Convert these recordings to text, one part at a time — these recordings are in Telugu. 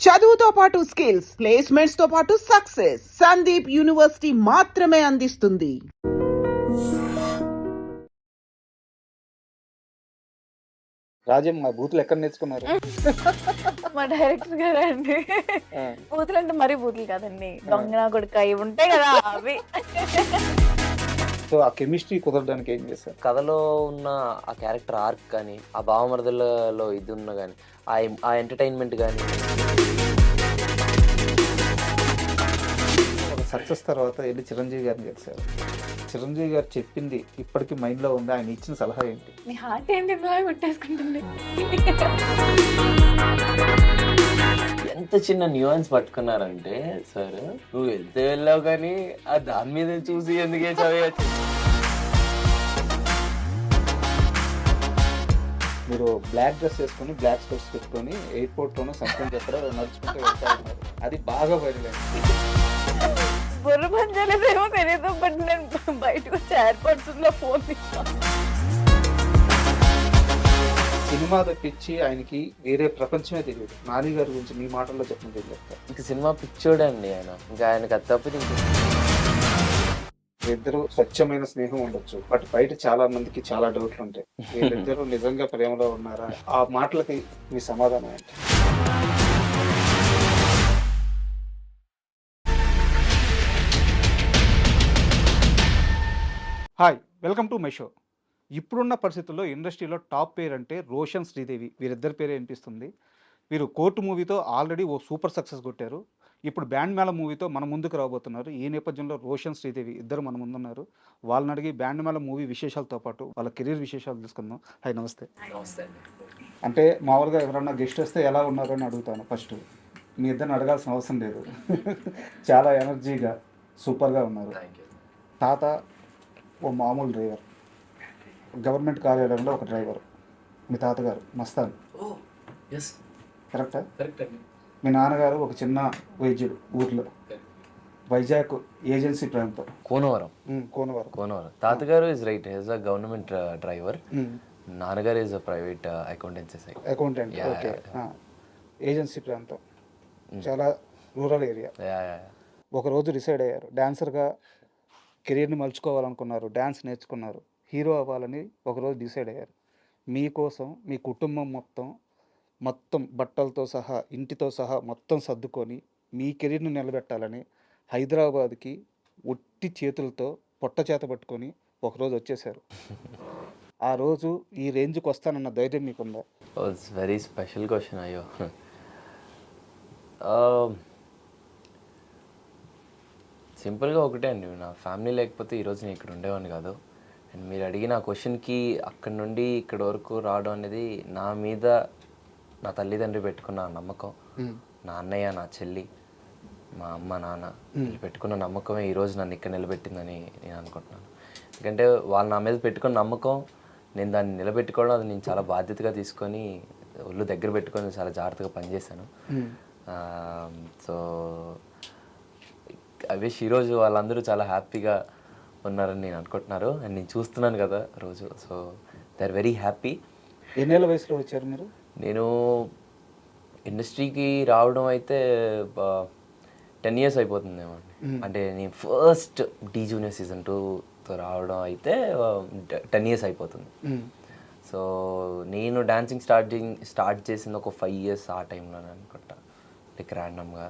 చదువుతో పాటు స్కిల్స్, ప్లేస్మెంట్స్ తో పాటు సక్సెస్ సందీప్ యూనివర్సిటీ మాత్రమే అందిస్తుంది. రాజం మా బూతులు ఎక్కడ నేర్చుకున్నారు? మా డైరెక్టర్ గారు అండి. బూతులు అంటే మరీ బూతులు కాదండి, దొంగ కొడుక ఇవి ఉంటాయి కదా అవి. సో ఆ కెమిస్ట్రీ కుదరడానికి ఏం చేశారు? కథలో ఉన్న ఆ క్యారెక్టర్ ఆర్క్ కానీ, ఆ భావమరదలలో ఇది ఉన్న కానీ, ఆ ఎంటర్టైన్మెంట్ కానీ. ఒక సక్సెస్ తర్వాత వెళ్ళి చిరంజీవి గారిని కలిశారు. చిరంజీవి గారు చెప్పింది ఇప్పటికీ మైండ్లో ఉంది, ఆయన ఇచ్చిన సలహా ఏంటి? మీ హార్ట్ ఏంటి ఇలా కొట్టేసుకుంటుంది? ఎంత చిన్న న్యూయాన్స్ పట్టుకున్నారంటే, సార్ నువ్వు వెళ్తే వెళ్ళావు కానీ ఆ దాని మీద చూసి ఎందుకే చదివచ్చు. మీరు బ్లాక్ డ్రెస్ వేసుకొని బ్లాక్ స్పెట్స్ పెట్టుకొని ఎయిర్పోర్ట్లోనూ సంతం చెప్పడం నడుచుకుంటూ వెళ్తా ఉన్నారు. అది బాగా బయలుదేరింది. బుర్ర పనిచేయలేదేమో తెలియదు, బట్ నేను బయటకు వచ్చి ఎయిర్పోర్ట్స్ లో ఫోన్ తీసాను. సినిమా తప్పించి ఆయనకి వేరే ప్రపంచమే తెలియదు. నాని గారి గురించి మీ మాటల్లో చెప్పండి, ఏం చెప్తారు? ఇంక సినిమా పిచ్చోడే అండి ఆయన. ఇంకా ఆయనకు అది తప్పదు. ఇద్దరు స్వచ్ఛమైన స్నేహం ఉండొచ్చు, బట్ బయట చాలా మందికి చాలా డౌట్లు ఉంటాయి. వీళ్ళిద్దరూ నిజంగా ప్రేమలో ఉన్నారా? ఆ మాటలకి మీ సమాధానం ఏంటి? Hi, welcome to my show. ఇప్పుడున్న పరిస్థితుల్లో ఇండస్ట్రీలో టాప్ పేరు అంటే రోషన్ శ్రీదేవి, వీరిద్దరి పేరే అనిపిస్తుంది. వీరు కోర్టు మూవీతో ఆల్రెడీ ఓ సూపర్ సక్సెస్ కొట్టారు. ఇప్పుడు బ్యాండ్ మేళ మూవీతో మన ముందుకు రాబోతున్నారు. ఈ నేపథ్యంలో రోషన్ శ్రీదేవి ఇద్దరు మన ముందున్నారు. వాళ్ళని అడిగి బ్యాండ్ మేళ మూవీ విశేషాలతో పాటు వాళ్ళ కెరీర్ విశేషాలు తీసుకుందాం. హాయ్, నమస్తే. అంటే మామూలుగా ఎవరన్నా గెస్ట్ వస్తే ఎలా ఉన్నారు అని అడుగుతాను ఫస్ట్. మీ ఇద్దరిని అడగాల్సిన అవసరం లేదు. చాలా ఎనర్జీగా సూపర్గా ఉన్నారు. తాత ఓ మామూలు డ్రైవర్, గవర్నమెంట్ కార్యాలయంలో ఒక డ్రైవర్. మీ తాతగారు మస్తాన్, కరెక్టా? మీ నాన్నగారు ఒక చిన్న వైద్యుడు ఊర్లో, వైజాగ్ ఏజెన్సీ ప్రాంతం, కోనవరం. కోనవరం. తాతగారు is right, is a government driver. నాన్నగారు is a private accountant. Okay. Agency ప్రాంతం, చాలా రూరల్ ఏరియా. ఒకరోజు డిసైడ్ అయ్యారు, డాన్సర్గా కెరీర్ని మలుచుకోవాలనుకున్నారు, డ్యాన్స్ నేర్చుకున్నారు, హీరో అవ్వాలని ఒకరోజు డిసైడ్ అయ్యారు. మీకోసం మీ కుటుంబం మొత్తం బట్టలతో సహా ఇంటితో సహా మొత్తం సర్దుకొని మీ కెరీర్ని నిలబెట్టాలని హైదరాబాద్కి ఒట్టి చేతులతో పొట్ట చేత పట్టుకొని ఒకరోజు వచ్చేసారు. ఆ రోజు ఈ రేంజ్కి వస్తానన్న ధైర్యం మీకుందా? Very special question. అయ్యో, సింపుల్గా ఒకటే అండి, నా ఫ్యామిలీ లేకపోతే ఈరోజు నేను ఇక్కడ ఉండేవాడిని కాదు. అండ్ మీరు అడిగిన ఆ క్వశ్చన్కి అక్కడి నుండి ఇక్కడ వరకు రావడం అనేది నా మీద నా తల్లిదండ్రి పెట్టుకున్న నమ్మకం, నా అన్నయ్య, నా చెల్లి, మా అమ్మ, నాన్న వీళ్ళు పెట్టుకున్న నమ్మకమే ఈరోజు నన్ను ఇక్కడ నిలబెట్టిందని నేను అనుకుంటున్నాను. ఎందుకంటే వాళ్ళు నా మీద పెట్టుకున్న నమ్మకం, నేను దాన్ని నిలబెట్టుకోవడం, అది నేను చాలా బాధ్యతగా తీసుకొని ఒళ్ళు దగ్గర పెట్టుకొని చాలా జాగ్రత్తగా పనిచేశాను. సో ఐ విష్ ఈరోజు వాళ్ళందరూ చాలా హ్యాపీగా ఉన్నారని నేను అనుకుంటున్నారు. అండ్ నేను చూస్తున్నాను కదా రోజు, so they are very happy. ఎన్నేళ్ళ వయసులో వచ్చారు మీరు? నేను ఇండస్ట్రీకి రావడం అయితే 10 years అయిపోతుందేమో అండి. అంటే నేను ఫస్ట్ డి జూనియర్ సీజన్ 2తో రావడం అయితే 10 years అయిపోతుంది. సో నేను డాన్సింగ్ స్టార్ట్ చేసింది ఒక 5 years ఆ టైంలో అనుకుంటా, లైక్ ర్యాండమ్గా.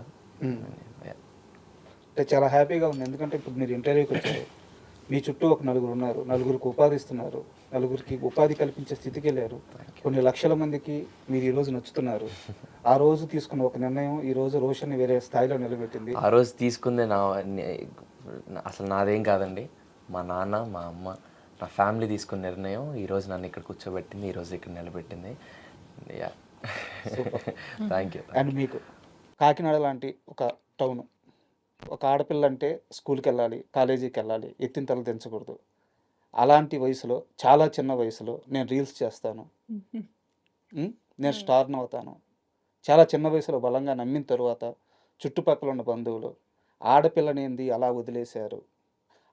అంటే చాలా హ్యాపీగా ఉంది, ఎందుకంటే ఇప్పుడు మీరు ఇంటర్వ్యూకి వచ్చారు, మీ చుట్టూ ఒక నలుగురు ఉన్నారు, నలుగురికి ఉపాధి ఇస్తున్నారు, నలుగురికి ఉపాధి కల్పించే స్థితికి వెళ్ళారు, కొన్ని లక్షల మందికి మీరు ఈరోజు నచ్చుతున్నారు. ఆ రోజు తీసుకున్న ఒక నిర్ణయం ఈరోజు రోషన్ని వేరే స్థాయిలో నిలబెట్టింది. ఆ రోజు తీసుకుందే అసలు నాదేం కాదండి, మా నాన్న, మా అమ్మ, నా ఫ్యామిలీ తీసుకున్న నిర్ణయం ఈరోజు నన్ను ఇక్కడ కూర్చోబెట్టింది, ఈరోజు ఇక్కడ నిలబెట్టింది. Thank you. అండ్ మీకు కాకినాడ లాంటి ఒక టౌన్, ఒక ఆడపిల్ల అంటే స్కూల్కి వెళ్ళాలి, కాలేజీకి వెళ్ళాలి, ఎత్తిన తల దించకూడదు. అలాంటి వయసులో, చాలా చిన్న వయసులో నేను రీల్స్ చేస్తాను, నేను స్టార్ని అవుతాను, చాలా చిన్న వయసులో బలంగా నమ్మిన తరువాత చుట్టుపక్కల ఉన్న బంధువులు ఆడపిల్లనేంది అలా వదిలేశారు,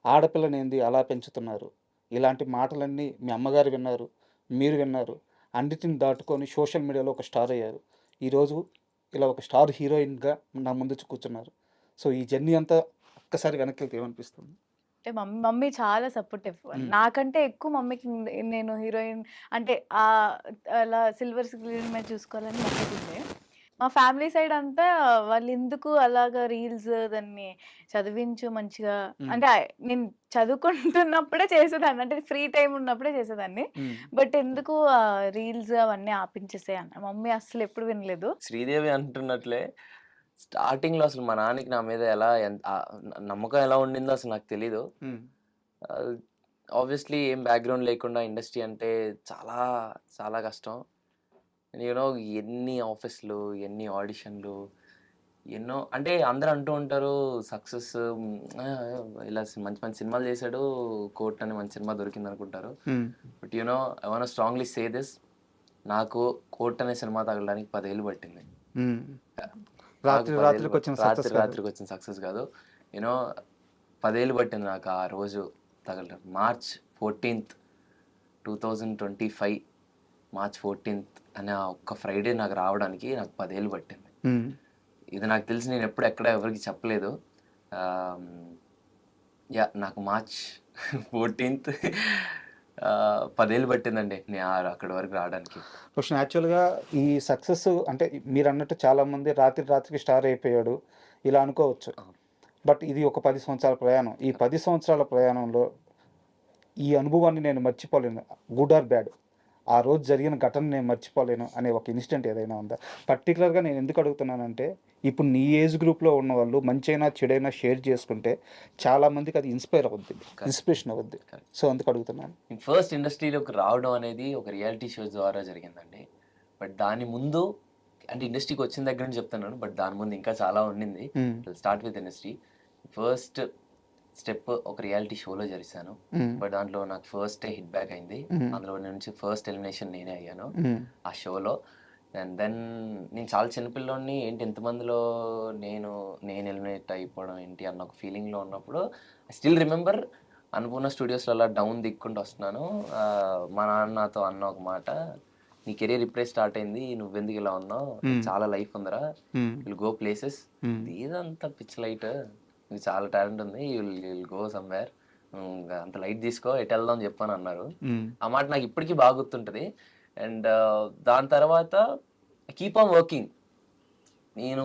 ఆడపిల్లనేంది అలా పెంచుతున్నారు, ఇలాంటి మాటలన్నీ మీ అమ్మగారు విన్నారు, మీరు విన్నారు. అన్నిటిని దాటుకొని సోషల్ మీడియాలో ఒక స్టార్ అయ్యారు. ఈరోజు ఇలా ఒక స్టార్ హీరోయిన్గా నా ముందు కూర్చున్నారు. సో ఈ జర్నీ అంతా ఒక్కసారి వెనక్కి వెళ్తే ఏమనిపిస్తుంది? అంటే మమ్మీ చాలా సపోర్టివ్. నాకంటే ఎక్కువ మమ్మీకి నేను హీరోయిన్ అంటే అలా సిల్వర్ స్క్రీన్ మీద చూసుకోవాలని మమ్మీకుండే. మా ఫ్యామిలీ సైడ్ అంతా వాళ్ళెందుకు అలాగా రీల్స్ దాన్ని చదివించు మంచిగా అంటే నేను చదువుకుంటున్నప్పుడే చేసేదాన్ని. అంటే ఫ్రీ టైమ్ ఉన్నప్పుడే చేసేదాన్ని. బట్ ఎందుకు రీల్స్ అవన్నీ ఆపించేసేయి అన్నారు. మమ్మీ అస్సలు ఎప్పుడు వినలేదు. శ్రీదేవి అంటున్నట్లే స్టార్టింగ్‌లో అసలు మా నాన్నకి నా మీద ఎలా నమ్మకం ఎలా ఉండిందో అసలు నాకు తెలీదు. ఆబ్వియస్లీ ఏం బ్యాక్‌గ్రౌండ్ లేకుండా ఇండస్ట్రీ అంటే చాలా చాలా కష్టం. యూనో ఎన్ని ఆఫీస్‌లు, ఎన్ని ఆడిషన్‌లు, ఎన్నో అంటే అందరూ అంటూ ఉంటారు సక్సెస్ ఇలా మంచి మంచి సినిమాలు చేశాడు, కోర్ట్ అని మంచి సినిమా దొరికిందనుకుంటారు. But I want strongly say this, నాకు కోర్ట్ అనే సినిమా తగలడానికి 10 ఏళ్ళు పట్టింది. రాత్రికి వచ్చిన సక్సెస్ కాదు. 10 ఏళ్ళు పట్టింది నాకు ఆ రోజు తగలడం. మార్చ్ 14th 2025 మార్చ్ 14th అనే ఆ ఒక్క ఫ్రైడే నాకు రావడానికి నాకు 10 ఏళ్ళు పట్టింది. ఇది నాకు తెలిసి నేను ఎప్పుడు ఎక్కడ ఎవరికి చెప్పలేదు. నాకు మార్చ్ 14th 10 ఏళ్ళు పట్టిందండి నేను అక్కడి వరకు రావడానికి. క్వశ్చన్ యాక్చువల్గా ఈ సక్సెస్ అంటే మీరు అన్నట్టు చాలామంది రాత్రికి స్టార్ అయిపోయాడు ఇలా అనుకోవచ్చు. బట్ ఇది ఒక 10 సంవత్సరాల ప్రయాణం. ఈ 10 సంవత్సరాల ప్రయాణంలో ఈ అనుభవాన్ని నేను మర్చిపోలేను, గుడ్ ఆర్ బ్యాడ్. ఆ రోజు జరిగిన ఘటన నేను మర్చిపోలేను అనే ఒక ఇన్సిడెంట్ ఏదైనా ఉందా? పర్టికులర్గా నేను ఎందుకు అడుగుతున్నానంటే ఇప్పుడు నీ ఏజ్ గ్రూప్లో ఉన్న వాళ్ళు మంచైనా చెడైనా షేర్ చేసుకుంటే చాలామందికి అది ఇన్స్పిరేషన్ అవుద్ది. సో అందుకు అడుగుతున్నాను. ఫస్ట్ ఇండస్ట్రీలోకి రావడం అనేది ఒక రియాలిటీ షో ద్వారా జరిగిందండి. బట్ దాని ముందు అంటే ఇండస్ట్రీకి వచ్చిన దగ్గర నుంచి చెప్తున్నాను, బట్ దాని ముందు ఇంకా చాలా ఉండింది. Start with industry. First step ఒక రియాలిటీ షోలో చేశాను. బట్ దాంట్లో నాకు ఫస్ట్ హిట్ బ్యాక్ అయింది. అందులో నుంచి ఫస్ట్ ఎలిమినేషన్ నేనే అయ్యాను ఆ షోలో. అండ్ దెన్ నేను చాలా చిన్నపిల్లోని ఏంటి ఎంతమందిలో నేను ఎలిమినేట్ అయిపోవడం ఏంటి అన్న ఒక ఫీలింగ్లో ఉన్నప్పుడు ఐ స్టిల్ రిమెంబర్ అన్నపూర్ణ స్టూడియోస్లో అలా డౌన్ దిక్కుంటూ వస్తున్నాను. మా నాన్న నాతో అన్న ఒక మాట, నీ కెరీర్ ఇప్పుడే స్టార్ట్ అయింది, నువ్వెందుకు ఇలా ఉన్నావు, చాలా లైఫ్ ఉందరా, విల్ గో ప్లేసెస్, ఇదంతా పిచ్ లైట్, నీకు చాలా టాలెంట్ ఉంది, విల్ గో సమ్వేర్, అంత లైట్ తీసుకో, ఎటు వెళ్దాం అని చెప్పాను అన్నారు. ఆ మాట నాకు ఇప్పటికీ బాగా గుర్తుంటుంది. అండ్ దాని తర్వాత కీప్ ఆన్ వర్కింగ్. నేను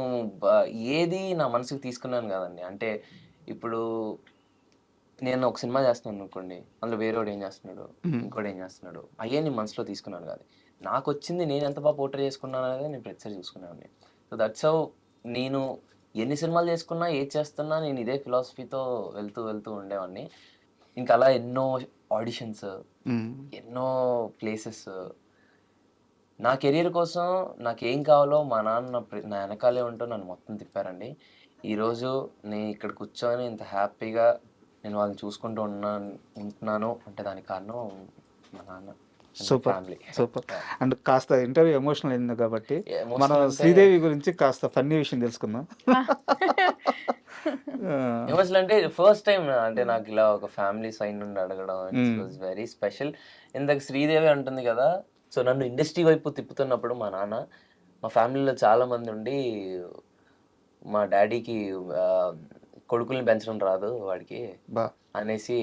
ఏది నా మనసుకు తీసుకున్నాను కదండి. అంటే ఇప్పుడు నేను ఒక సినిమా చేస్తున్నాను అనుకోండి, అందులో వేరేవాడు ఏం చేస్తున్నాడు, ఇంకోటి ఏం చేస్తున్నాడు, అయ్యే నేను మనసులో తీసుకున్నాను కాదు. నాకు వచ్చింది నేను ఎంత బాగా పోర్ట్రే చేసుకున్నాను అనేది నేను ప్రతిసారి చూసుకునేవాడిని. సో దట్స్ హౌ నేను ఎన్ని సినిమాలు చేసుకున్నా ఏది చేస్తున్నా నేను ఇదే ఫిలాసఫీతో వెళ్తూ ఉండేవాడిని. ఇంకా అలా ఎన్నో ఆడిషన్స్, ఎన్నో ప్లేసెస్. నా కెరీర్ కోసం నాకు ఏం కావాలో మా నాన్న నా వెనకాలే ఉంటూ నన్ను మొత్తం తిప్పారండి. ఈరోజు నేను ఇక్కడ కూర్చొని ఇంత హ్యాపీగా నేను వాళ్ళని చూసుకుంటూ ఉంటున్నాను అంటే దానికి కారణం మా నాన్న. సూపర్. అండ్ కాస్త ఇంటర్వ్యూ ఎమోషనల్ అయింది కాబట్టి మనం శ్రీదేవి గురించి కాస్త ఫన్నీ విషయం తెలుసుకుందాం. ఎమోషనల్ అంటే ఫస్ట్ టైం అంటే నాకు ఇలా ఒక ఫ్యామిలీ సైడ్ నుండి అడగడం వాజ్ వెరీ స్పెషల్. ఇందాక శ్రీదేవి అంటుంది కదా, సో నన్ను ఇండస్ట్రీ వైపు తిప్పుతున్నప్పుడు మా నాన్న, మా ఫ్యామిలీలో చాలా మంది ఉండి మా డాడీకి కొడుకుల్ని పెంచడం రాదు వాడికి అనేసి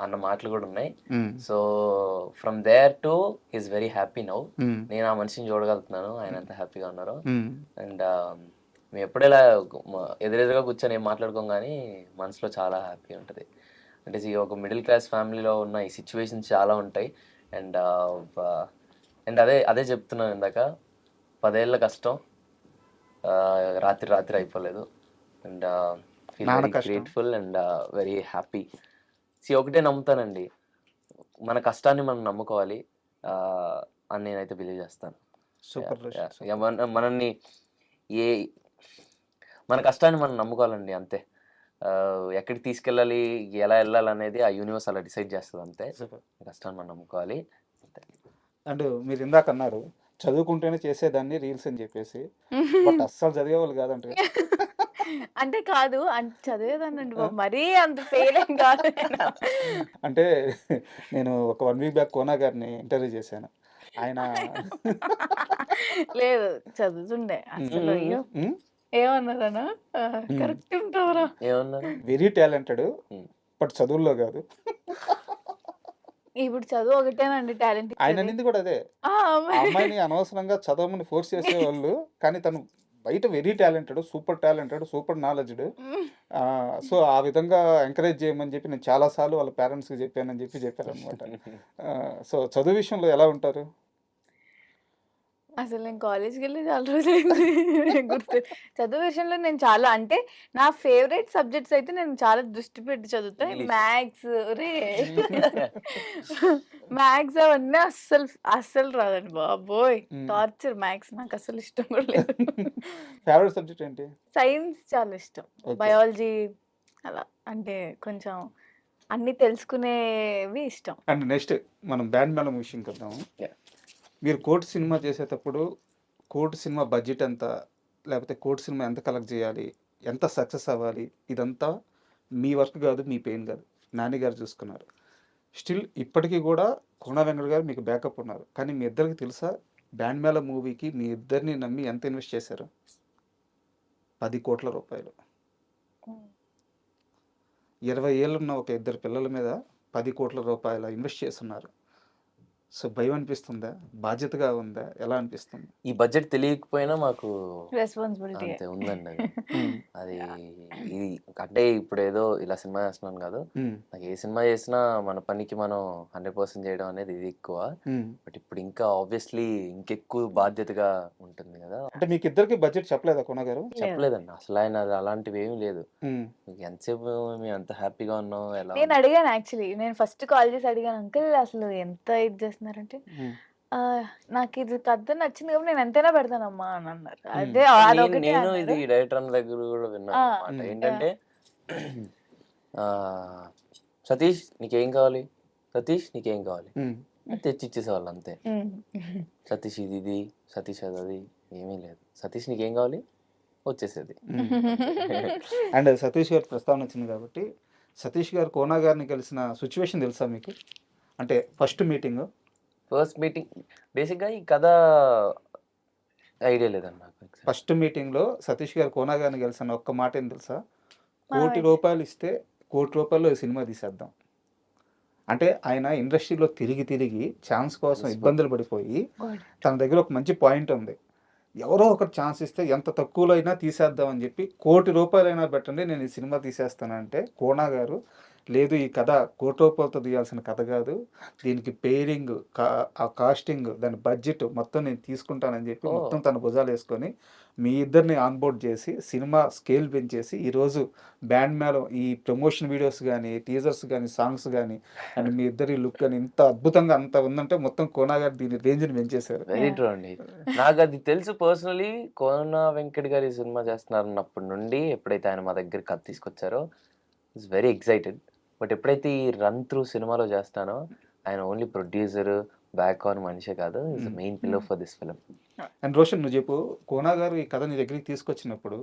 అన్న మాటలు కూడా ఉన్నాయి. So from there to is very happy now. నేను ఆ మనిషిని చూడగలుగుతున్నాను, ఆయన ఎంత హ్యాపీగా ఉన్నారో. అండ్ మేము ఎప్పుడైనా ఎదురెదురుగా కూర్చొని ఏం మాట్లాడుకోం కానీ మనసులో చాలా హ్యాపీ ఉంటుంది. అంటే ఒక మిడిల్ క్లాస్ ఫ్యామిలీలో ఉన్న ఈ సిచ్యువేషన్స్ చాలా ఉంటాయి. అండ్ అదే చెప్తున్నాను ఇందాక, 10 ఏళ్ళ కష్టం రాత్రి అయిపోలేదు. And feel very grateful and very happy. ఒకటే నమ్ముతానండి, మన కష్టాన్ని మనం నమ్ముకోవాలి అని నేనైతే బిలీవ్ చేస్తాను. మనల్ని మన కష్టాన్ని మనం నమ్ముకోవాలండి, అంతే. ఎక్కడికి తీసుకెళ్ళాలి, ఎలా వెళ్ళాలి అనేది ఆ యూనివర్స్ అలా డిసైడ్ చేస్తుంది, అంతే. కష్టాన్ని మనం నమ్ముకోవాలి, అంతే. అండ్ మీరు ఇందాక అన్నారు చదువుకుంటేనే చేసేదాన్ని రీల్స్ అని చెప్పేసి, బట్ అస్సలు చదివేవాళ్ళు కాదంటే. అంటే కాదు, అంటే చదివేదానండి, మరీ అంత ఫెయిల్ ఏం కాదు. అంటే నేను ఒక 1 వీక్ బ్యాక్ కోనా గారిని ఇంటర్వ్యూ చేశాను. ఆయన లేదు చదువుతుండే అసలు. అయ్యో ఏమన్నారనా కరెక్ట్ ఉంటావురా. ఏమన్నారు? Very talented, um. బట్ చదువుల్లో కాదు. ఇప్పుడు చదువు ఒకటేనండి టాలెంట్ ఆయన ఇచ్చేది. అన్నింది కూడా అదే. ఆ, ఆ అమ్మాయిని అనవసరంగా చదవమని ఫోర్స్ చేసేవాళ్ళు, కానీ తను బయట very talented, super talented, super knowledged. So ఆ విధంగా ఎంకరేజ్ చేయమని చెప్పి నేను చాలాసార్లు వాళ్ళ పేరెంట్స్కి చెప్పానని చెప్పారనమాట. సో చదువు విషయంలో ఎలా ఉంటారు? అసలు నేను కాలేజ్కి వెళ్ళి చాలా రోజులైంది. గుర్తు చదువు విషయంలో నేను చాలా అంటే నా ఫేవరెట్ సబ్జెక్ట్స్ అయితే నేను చాలా దృష్టి పెట్టి చదువుతా. ఇంగ్లీష్. మ్యాథ్స్ రే మ్యాథ్స్ అవన్నీ అస్సలు అస్సలు రాదండి బాబోయ్. టార్చర్ మ్యాథ్స్, నాకు అసలు ఇష్టం కూడా లేదు. ఫేవరెట్ సబ్జెక్ట్ ఏంటి? సైన్స్ చాలా ఇష్టం, Okay. బయాలజీ అలా అంటే కొంచెం అన్ని తెలుసుకునేవి ఇష్టం. అండ్ నెక్స్ట్ మనం బ్యాండ్ మేళం విషయంకి వద్దాము. Yeah. మీరు కోర్టు సినిమా చేసేటప్పుడు కోర్టు సినిమా బడ్జెట్ ఎంత, లేకపోతే కోర్టు సినిమా ఎంత కలెక్ట్ చేయాలి, ఎంత సక్సెస్ అవ్వాలి, ఇదంతా మీ వర్క్ కాదు, మీ పెయిన్ కాదు, నాని గారు చూసుకున్నారు. స్టిల్ ఇప్పటికీ కూడా కోన వెంకట్ గారు మీకు బ్యాకప్ ఉన్నారు. కానీ మీ ఇద్దరికి తెలుసా బ్యాండ్ మేళ మూవీకి మీ ఇద్దరిని నమ్మి ఎంత ఇన్వెస్ట్ చేశారు? 10 కోట్ల రూపాయలు. 20 ఏళ్ళున్న ఒక ఇద్దరు పిల్లల మీద 10 కోట్ల రూపాయల ఇన్వెస్ట్ చేస్తున్నారు. సో భయం అనిపిస్తుందా, బాధ్యతగా ఉందా, ఎలా అనిపిస్తుంది? ఈ బడ్జెట్ తెలియకపోయినా మాకు రెస్పాన్సిబిలిటీ. అంతే ఉందండి అది. ఇది అంటే ఇప్పుడు ఏదో ఇలా సినిమా చేస్తున్నాను కాదు, నాకు ఏ సినిమా చేసినా మన పనికి మనం 100% చేయడం అనేది ఇది ఎక్కువ. బట్ ఇప్పుడు ఇంకా ఆబ్వియస్లీ ఇంకెక్కువ బాధ్యతగా ఉంటుంది కదా. అంటే మీకు ఇద్దరికి బడ్జెట్ చెప్పలేదా కోన గారు? చెప్పలేదండి అసలు, ఆయన అలాంటివి ఏమీ లేదు. మీకు ఎంతసేపు మేము ఎంత హ్యాపీగా ఉన్నాం ఎలా నేను అడిగాను యాక్చువల్లీ, నేను ఫస్ట్ కాల్ చేసి అడిగాను, అంకుల్ అసలు ఎంత ఇది చేస్తున్నారంటే నాకు ఇది కథ నచ్చింది కాబట్టి నేను ఎంతైనా పెడతానమ్మా అని అన్నారు. అదే అదొకటి నేను అన్నారు. ఇది డైరెక్టర్ అన్న దగ్గర కూడా విన్నాను అన్నమాట. ఏంటంటే సతీష్ నీకేం కావాలి, సతీష్ నీకేం కావాలి అని తెచ్చి ఇచ్చేసేవాళ్ళు అంతే. సతీష్ ఇది సతీష్ అది ఏమీ లేదు. సతీష్ నీకేం కావాలి వచ్చేసేది. అండ్ సతీష్ గారి ప్రస్తావన వచ్చింది కాబట్టి, సతీష్ గారు కోన గారిని కలిసిన సిచ్యువేషన్ తెలుసా మీకు? అంటే ఫస్ట్ మీటింగ్ బేసిక్గా ఈ కథ ఐడియా లేదన్న నాకు. ఫస్ట్ మీటింగ్లో సతీష్ గారు కోన గారిని కలిసిన ఒక్క మాట ఏం తెలుసా? మనం 1 కోటి రూపాయలు ఇస్తే 1 కోటి రూపాయలు సినిమా తీసేద్దాం. అంటే ఆయన ఇండస్ట్రీలో తిరిగి ఛాన్స్ కోసం ఇబ్బందులు పడిపోయి తన దగ్గర ఒక మంచి పాయింట్ ఉంది, ఎవరో ఒకరు ఛాన్స్ ఇస్తే ఎంత తక్కువలో అయినా తీసేద్దాం అని చెప్పి 1 కోటి రూపాయలైనా పెట్టండి నేను ఈ సినిమా తీసేస్తానంటే, కోన గారు లేదు ఈ కథ 1 కోటి రూపాయలతో తీయాల్సిన కథ కాదు, దీనికి పేరింగ్, ఆ కాస్టింగ్, దాని బడ్జెట్ మొత్తం నేను తీసుకుంటానని చెప్పి మొత్తం తన భుజాలు వేసుకొని మీ ఇద్దరిని ఆన్బోర్డ్ చేసి సినిమా స్కేల్ పెంచేసి ఈరోజు బ్యాండ్ మేళం ఈ ప్రమోషన్ వీడియోస్ కానీ, టీజర్స్ కానీ, సాంగ్స్ కానీ అండ్ మీ ఇద్దరి లుక్ కానీ ఇంత అద్భుతంగా అంత ఉందంటే మొత్తం కోన గారు దీని రేంజ్ని పెంచేశారు. వెరీ ట్రూ అండి. నాకు అది తెలుసు పర్సనలీ. కోన వెంకట్ గారు ఈ సినిమా చేస్తున్నారన్నప్పటి నుండి ఎప్పుడైతే ఆయన మా దగ్గర కథ తీసుకొచ్చారో ఇట్స్ వెరీ ఎక్సైటెడ్. బట్ ఎప్పుడైతే ఈ రన్ త్రూ సినిమాలో చేస్తానో ఆయన ఓన్లీ ప్రొడ్యూసర్ బ్యాక్ ఆన్ మనిషే కాదు, is the main pillar for this film. And Roshan నువ్వు చెప్పు, కోన గారు ఈ కథ నీ దగ్గరికి తీసుకొచ్చినప్పుడు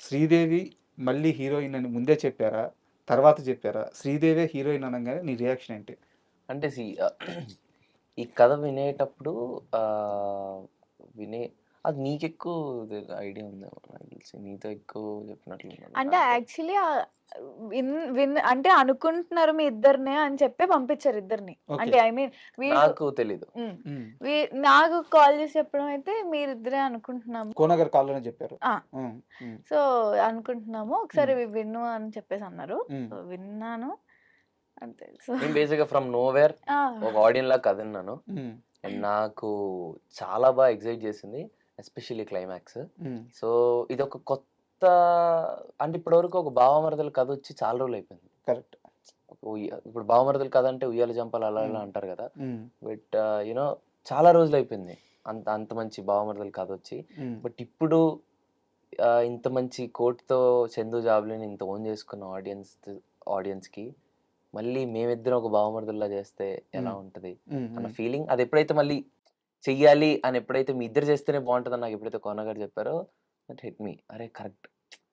శ్రీదేవి మళ్ళీ హీరోయిన్ అని ముందే చెప్పారా, తర్వాత చెప్పారా? శ్రీదేవే హీరోయిన్ అనగానే నీ రియాక్షన్ ఏంటి? అంటే ఈ కథ వినేటప్పుడు అది నీకెక్కువ ఐడియా ఉందేమో నాకు తెలిసి, నీతో ఎక్కువ చెప్పినట్లు అంటే యాక్చువల్లీ అంటే అనుకుంటున్నారు మీ ఇద్దరినే అని చెప్పి పంపించారు ఇద్దరిని. అంటే ఐ మీన్ నాకు తెలీదు. నాకు కాల్ చేసి చెప్పడం అయితే మీరిద్దరే అనుకుంటున్నాము, కోన గారు కాల్లోనే చెప్పారు. సో అనుకుంటున్నాము ఒకసారి విను అని చెప్పేసి అన్నారు. విన్నాను అంతే. సో నేను బేసిక్గా ఫ్రమ్ నోవేర్ ఒక ఆడియన్ లా కథ విన్నాను అండ్ నాకు చాలా బాగా ఎగ్జైట్ చేసింది, ఎస్పెషల్లీ క్లైమాక్స్. సో ఇది ఒక కొత్త, అంటే ఇప్పటివరకు ఒక బావమరదల కథ వచ్చి చాలా రోజులు అయిపోయింది. కరెక్ట్. ఇప్పుడు బావమరదల కథ అంటే ఉయ్యాల జంపాలు అలా అలా అంటారు కదా, బట్ యూనో చాలా రోజులు అయిపోయింది అంత మంచి బావమరదల కథ వచ్చి. బట్ ఇప్పుడు ఇంత మంచి కోట్తో చందు జాబ్లీని ఇంత ఓన్ చేసుకున్న ఆడియన్స్కి మళ్ళీ మేమిద్దరం ఒక బావమరదల్లా చేస్తే ఎలా ఉంటుంది అన్న ఫీలింగ్, అది ఎప్పుడైతే మళ్ళీ చెయ్యాలి అని ఎప్పుడైతే మీ ఇద్దరు చేస్తేనే బాగుంటుందని నాకు ఎప్పుడైతే కోన గారు చెప్పారో దట్ హిట్ మీ. అరే కరెక్ట్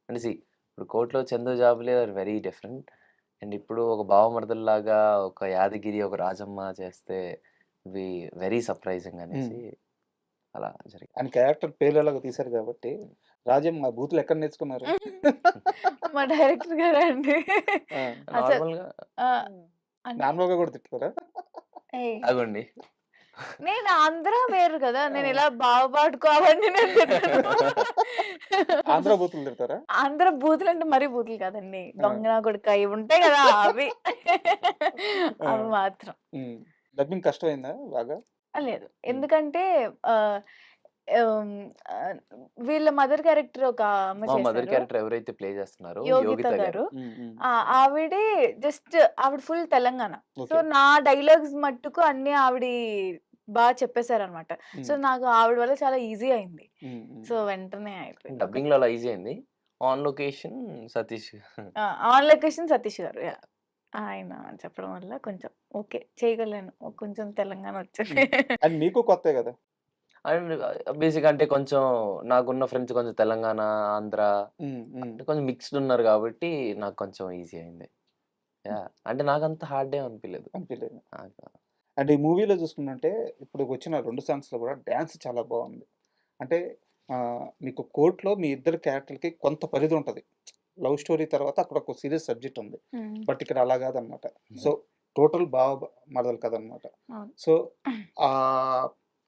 అంటే ఇప్పుడు కోర్టులో చందు జాబులే ఆర్ వెరీ డిఫరెంట్ అండ్ ఇప్పుడు ఒక బావమరదల్లాగా ఒక యాదగిరి ఒక రాజమ్మ చేస్తే వి వెరీ సర్ప్రైజింగ్ అనేసి అలా జరిగింది. అని క్యారెక్టర్ పేర్లు ఎలాగో తీశారు కాబట్టి రాజ్యం మా బూతులు ఎక్కడ నేర్చుకున్నారు? మా డైరెక్టర్ గారే అండి. అసలు నార్మల్‌గా అంటే నార్మల్‌గా కూడా తిట్టుకోరా? ఏయ్! ఆగండి. నేను ఆంధ్ర వేరు కదా! నేను ఇలా బాగుపాడుకోవాలని నేను తిట్టను. ఆంధ్ర బూతులు తిడతారా? ఆంధ్ర బూతులంటే మరీ బూతులు కాదండి. దొంగ నా కొడుకా ఇవి ఉంటాయి కదా! అవి. అవి మాత్రం. డబ్బింగ్ కష్టమైందా బాగా? లేదు. ఎందుకంటే ఆహ్, హ్మ్. ఆహ్, వీళ్ళ మదర్ క్యారెక్టర్ ఒక ఆమె మా మదర్ చేశారు. క్యారెక్టర్ ఎవరైతే ప్లే చేస్తున్నారో యోగిత యోగిత గారు. గారు. ఆవిడే జస్ట్ ఆవిడ ఫుల్ తెలంగాణ. So, okay. నా డైలాగ్స్ మట్టుకు అన్నీ ఆవిడి చెప్పేసారనమాట. సో, నాకు ఆవిడ వల్ల చాలా ఈజీ అయింది. సో, వెంటనే అయిపోయింది. డబ్బింగ్‌లో అలా ఈజీ అయింది. On location Satish. On location Satish గారు. యాహ్! ఆయన చెప్పడం వల్ల కొంచెం ఓకే. చేయగలను. కొంచెం తెలంగాణ వచ్చింది. అండ్ మీకు కొత్తే కదా! అండ్ బేసిక్‌గా అంటే కొంచెం నాకున్న ఫ్రెండ్స్ కొంచెం తెలంగాణ, ఆంధ్ర అంటే కొంచెం మిక్స్డ్ ఉన్నారు కాబట్టి నాకు కొంచెం ఈజీ అయింది. యాహ్! అంటే నాకంత హార్డ్ ఏం అనిపియలేదు. అనిపియలేదు. ఆ! అంటే ఈ మూవీలో చూసుకున్నట్టే ఇప్పుడు వచ్చిన 2 సాంగ్స్‌లో కూడా డాన్స్ చాలా బావుంది. అంటే మీకు కోర్ట్‌లో మీ ఇద్దరి క్యారెక్టర్‌లకి కొంత పరిధి ఉంటది. లవ్ స్టోరీ తర్వాత అక్కడ ఒక సీరియస్ సబ్జెక్ట్ ఉంది. హ్మ్. బట్ ఇక్కడ అలా కాదనమాట. సో, టోటల్ బావ మరదలు కథనమాట. అవును. సో,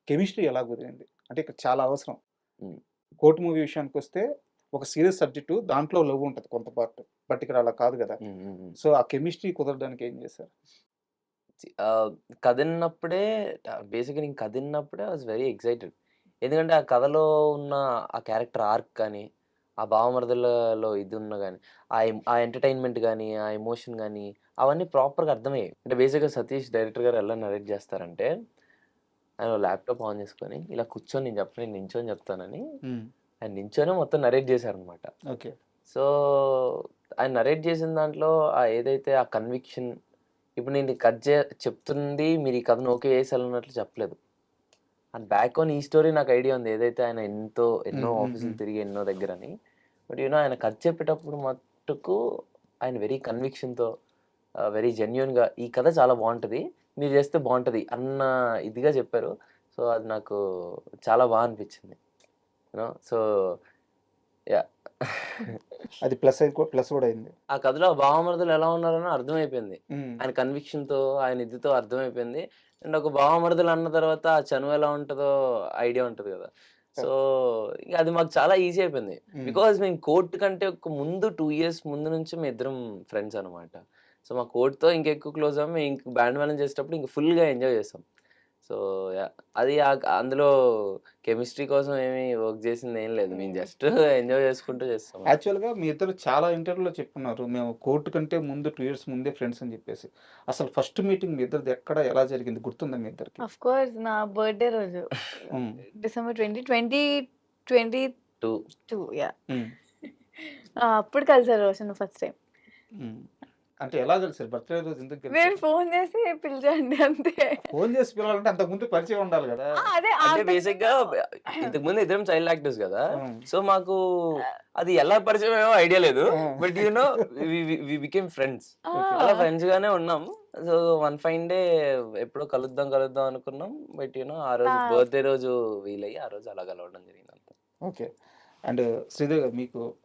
కెమిస్ట్రీ ఎలా కుదిరింది? అంటే ఇక్కడ చాలా అవసరం. హ్మ్. కోర్ట్ మూవీ విషయానికొస్తే ఒక సీరియస్ సబ్జెక్టు దాంట్లో లవ్ ఉంటది కొంత పార్ట్. బట్ ఇక్కడ అలా కాదు కదా! హ్మ్. హ్మ్. హ్మ్. సో, ఆ కెమిస్ట్రీ కుదరడానికి ఏం చేశారు? ఆహ్, కథిన్నప్పుడే బేసిక్‌గా నేను కథిన్నప్పుడే ఐ వాస్ వెరీ ఎక్సైటెడ్. ఎందుకంటే ఆ కథలో ఉన్న ఆ క్యారెక్టర్ ఆర్క్ కానీ, ఆ బావమరదులలో ఇది ఉన్న గాని, ఆ ఎంటర్‌టైన్‌మెంట్ గాని, ఆ ఎమోషన్ గాని అవన్నీ ప్రాపర్‌గా అర్థమయ్యాయి. అంటే బేసిక్‌గా సతీష్ డైరెక్టర్ గారు ఎలా నరేట్ చేస్తారంటే, ఆయన ల్యాప్‌టాప్ ఆన్ చేసుకొని ఇలా కూర్చొని నేను చెప్పను, నేను నించొని చెప్తానని ఆయన నించొనే మొత్తం నరేట్ చేశారనమాట. ఓకే. సో, ఆయన నరేట్ చేసిన దాంట్లో ఏదైతే ఆ కన్విక్షన్ ఇప్పుడు నేను కట్ చెప్తుంది మీరు ఈ కథను ఓకే చేసేయాలన్నట్లు చెప్పలేదు. అండ్ బ్యాక్ ఆన్ ఈ స్టోరీ నాకు ఐడియా ఉంది. ఏదైతే ఆయన ఎన్నో ఆఫీసులు తిరిగి ఎన్నో దగ్గరని. బట్ ఆయన కథ చెప్పేటప్పుడు మట్టుకు ఆయన వెరీ కన్విక్షన్‌తో వెరీ జెన్యూన్‌గా ఈ కథ చాలా బావుంటది. మీరు చేస్తే బావుంటది అన్న ఇదిగా చెప్పారు. సో, అది నాకు చాలా అనిపించింది. So, yeah! అది ప్లస్ కూడా అయింది. ఆ కథలో బావమరుదులు ఎలా ఉన్నారని అర్థమైపోయింది. హ్మ్. ఆయన కన్విక్షన్‌తో, ఆయన ఇదితో అర్థమైపోయింది. అండ్ ఒక బావమరుదులు అన్న తర్వాత ఆ చనువు ఎలా ఉంటదో ఐడియా ఉంటది గదా! సో, ఇగ అది మాకు చాలా ఈజీ అయిపోయింది. బికాజ్ మేము కోర్ట్ కంటే ఒక ముందు 2 ఇయర్స్ ముందు నుంచి మేమిద్దరం ఫ్రెండ్స్ అనమాట. సో, మా కోర్ట్‌తో ఇంకెక్కువ క్లోజ్ అయ్యాం. మేము ఇంక బ్యాండ్ మేళం చేసేటప్పుడు ఇంక ఫుల్‌గా ఎంజాయ్ చేసాం. So, yeah! అది అందులో కెమిస్ట్రీ కోసం ఏమి వర్క్ చేసిందేం లేదు. మేము జస్ట్ ఎంజాయ్ చేసుకుంటూ చేస్తాం. యాక్చువల్‌గా మీ ఇద్దరు చాలా ఇంటర్వ్యూలో చెప్పుకున్నారు. మేము కోర్ట్ కంటే ముందు 2 ఇయర్స్ ముందే ఫ్రెండ్స్ అని చెప్పేసి. అసలు ఫస్ట్ మీటింగ్ మీ ఇద్దరిది ఎక్కడ, ఎలా జరిగింది గుర్తుందా మీ ఇద్దరికి? ఆఫ్ కోర్స్ నా బర్త్‌డే రోజు. హ్మ్. December 2022 yeah! హ్మ్. అప్పుడు కలిసారు రోషన్ ఫస్ట్ టైమ్. హ్మ్. అంటే ఎలా కలిసారు? బర్త్‌డే రోజు ఎందుకు నేను కలిసారు? ఫోన్ చేసి పిలిచాండి అంతే. ఫోన్ చేసి పిలవాలంటే అంతకుముందు పరిచయం ఉండాలి గదా! అదే అంటే బేసిక్‌గా ఇంతకుముందు ఇద్దరం చైల్డ్ యాక్టర్స్ గదా! సో, మాకు అది ఎలా పరిచయమయ్యామో ఐడియా లేదు. But you know we became friends. అలా ఫ్రెండ్స్ గానే ఉన్నాం. సో, వన్ ఫైన్ డే ఎప్పుడో కలుద్దాం అనుకున్నాం. బట్ యూ నో ఆ రోజు బర్త్‌డే రోజు వీలయ్యి ఆ రోజు అలా కలవడం జరిగింది అంతే. ఓకే. అండ్ శ్రీధర్ గారు మీకు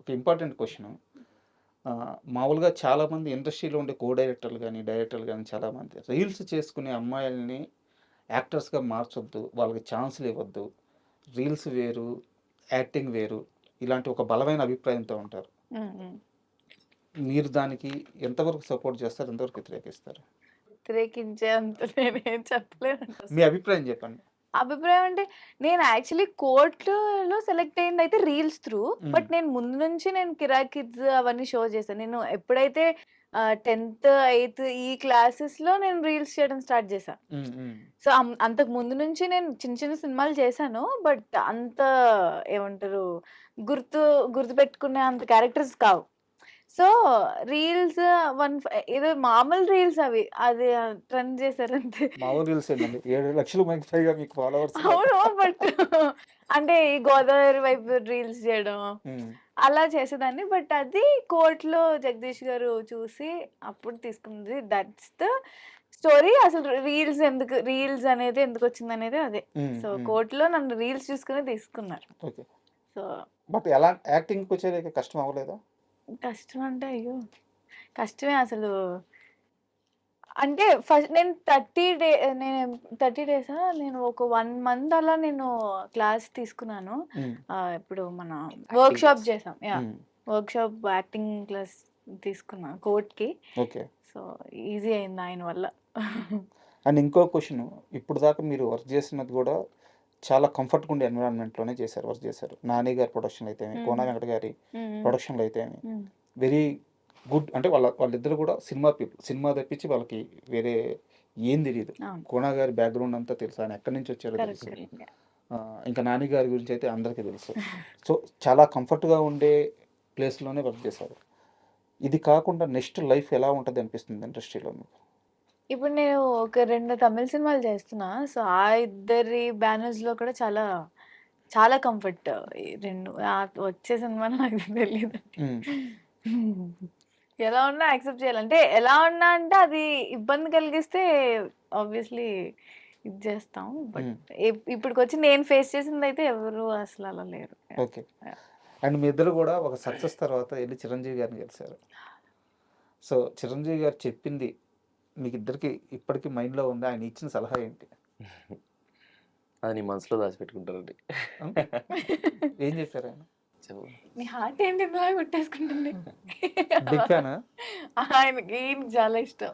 ఒక ఇంపార్టెంట్ క్వెషన్. మామూలుగా చాలామంది ఇండస్ట్రీలో ఉండే డైరెక్టర్లు గానీ చాలామంది రీల్స్ చేసుకునే అమ్మాయిల్ని యాక్టర్స్‌గా మార్చొద్దు. వాళ్ళకి ఛాన్స్‌లు ఇవ్వద్దు. రీల్స్ వేరు, యాక్టింగ్ వేరు. ఇలాంటి ఒక బలమైన అభిప్రాయంతో ఉంటారు. మీరు దానికి ఎంతవరకు సపోర్ట్ చేస్తారు? ఎంతవరకు వ్యతిరేకిస్తారు? వ్యతిరేకించే అంత నేనేం చెప్పలేనండి మీ అసలు. అభిప్రాయం చెప్పండి. అభిప్రాయం అంటే నేను యాక్చువల్లీ కోర్ట్‌లో సెలెక్ట్ అయిందయితే రీల్స్ త్రూ. But hmm. నేను ముందు నుంచి నేను 'కిరాక్ కిడ్స్' అవన్నీ షో చేశాను. నేను ఎప్పుడైతే 10థ్, 8థ్ ఈ క్లాసెస్‌లో నేను రీల్స్ చేయడం స్టార్ట్ చేశా. హ్మ్. హ్మ్. సో, అంతకు ముందు నుంచి నేను చిన్న చిన్న సినిమాలు చేశాను. బట్ అంత ఏమంటారు గుర్తుపెట్టుకునే అంత క్యారెక్టర్స్ కావు. సో, రీల్స్ ఏదో మామూలు రీల్స్ అవి. అది ట్రెండ్ చేశారంతే. మామూలు రీల్స్ ఏంటండి? 7,00,000 మందికి పైగా మీకు ఫాలోవర్స్ ఉన్నారు. అవును. బట్ అంటే ఈ గోదావరి వైపు రీల్స్ చేయడం హ్మ్. అలా చేసేదాన్ని. బట్ అది కోర్ట్‌లో జగదీష్ గారు చూసి అప్పుడు తీసుకుంది. దట్స్ ద స్టోరీ అసలు రీల్స్ అనేది ఎందుకు వచ్చింది అనేది అదే. సో కోర్టులో నన్ను రీల్స్ చూసుకుని తీసుకున్నారు. ఓకే. సో బట్ ఎలా యాక్టింగ్కి వచ్చేది కష్టం అవ్వలేదా? కష్టం అంటే అయ్యో కష్టమే అసలు. అంటే ఫస్ట్ నేను 30 డేసా నేను ఒక 1 మంత్ అలా నేను క్లాస్ తీసుకున్నాను. ఇప్పుడు మన వర్క్ షాప్ చేసాం. వర్క్ షాప్ యాక్టింగ్ క్లాస్ తీసుకున్నాను కోర్ట్‌కి. ఓకే. సో ఈజీ అయింది ఆయన వల్ల. అండ్ ఇంకో క్వశ్చన్, ఇప్పుడు దాకా మీరు వర్క్ చేసినది కూడా చాలా కంఫర్ట్గా ఉండే ఎన్విరాన్మెంట్లోనే వర్క్ చేశారు. నాని గారి ప్రొడక్షన్లో అయితే కోన వెంకట గారి ప్రొడక్షన్లో అయితే వెరీ గుడ్. అంటే వాళ్ళిద్దరు కూడా సినిమా పీపుల్. సినిమా తప్పించి వాళ్ళకి వేరే ఏం తెలియదు. కోన గారి బ్యాక్గ్రౌండ్ అంతా తెలుసు, ఆయన ఎక్కడి నుంచి వచ్చారో తెలుసు. ఇంకా నాని గారి గురించి అయితే అందరికీ తెలుసు. సో చాలా కంఫర్ట్గా ఉండే ప్లేస్లోనే వర్క్ చేశారు. ఇది కాకుండా నెక్స్ట్ లైఫ్ ఎలా ఉంటుంది అనిపిస్తుంది ఇండస్ట్రీలో మీకు? ఇప్పుడు నేను ఒక 2 తమిళ సినిమాలు చేస్తున్నా. సో ఆ ఇద్దరి బ్యానర్స్‌లో కూడా చాలా చాలా కంఫర్ట్. ఈ 2 వచ్చే సినిమాలు నాకు తెలీదు. ఎలా ఉన్నా యాక్సెప్ట్ చేయాలి. అంటే ఎలా ఉన్నా అంటే అది ఇబ్బంది కలిగిస్తే ఆబ్వియస్లీ ఇది చేస్తాం. బట్ ఇప్పటికొచ్చి నేను ఫేస్ చేసిందయితే ఎవరు అసలు అలా లేరు. ఓకే. అండ్ మీ ఇద్దరు కూడా ఒక సక్సెస్ తర్వాత వెళ్ళి చిరంజీవి గారిని కలిశారు. సో చిరంజీవి గారు చెప్పింది మీకు ఇద్దరికి ఇప్పటికీ మైండ్లో ఉంది, ఆయన ఇచ్చిన సలహా ఏంటి? అది నీ మనసులో దాచిపెట్టుకుంటారండి. ఏం చెప్పారు ఆయన? నీ హార్ట్ ఏంటి ఇందులో కొట్టేసుకుంటుంది? బిగ్ ఫ్యానా? ఆయనకి చాలా ఇష్టం.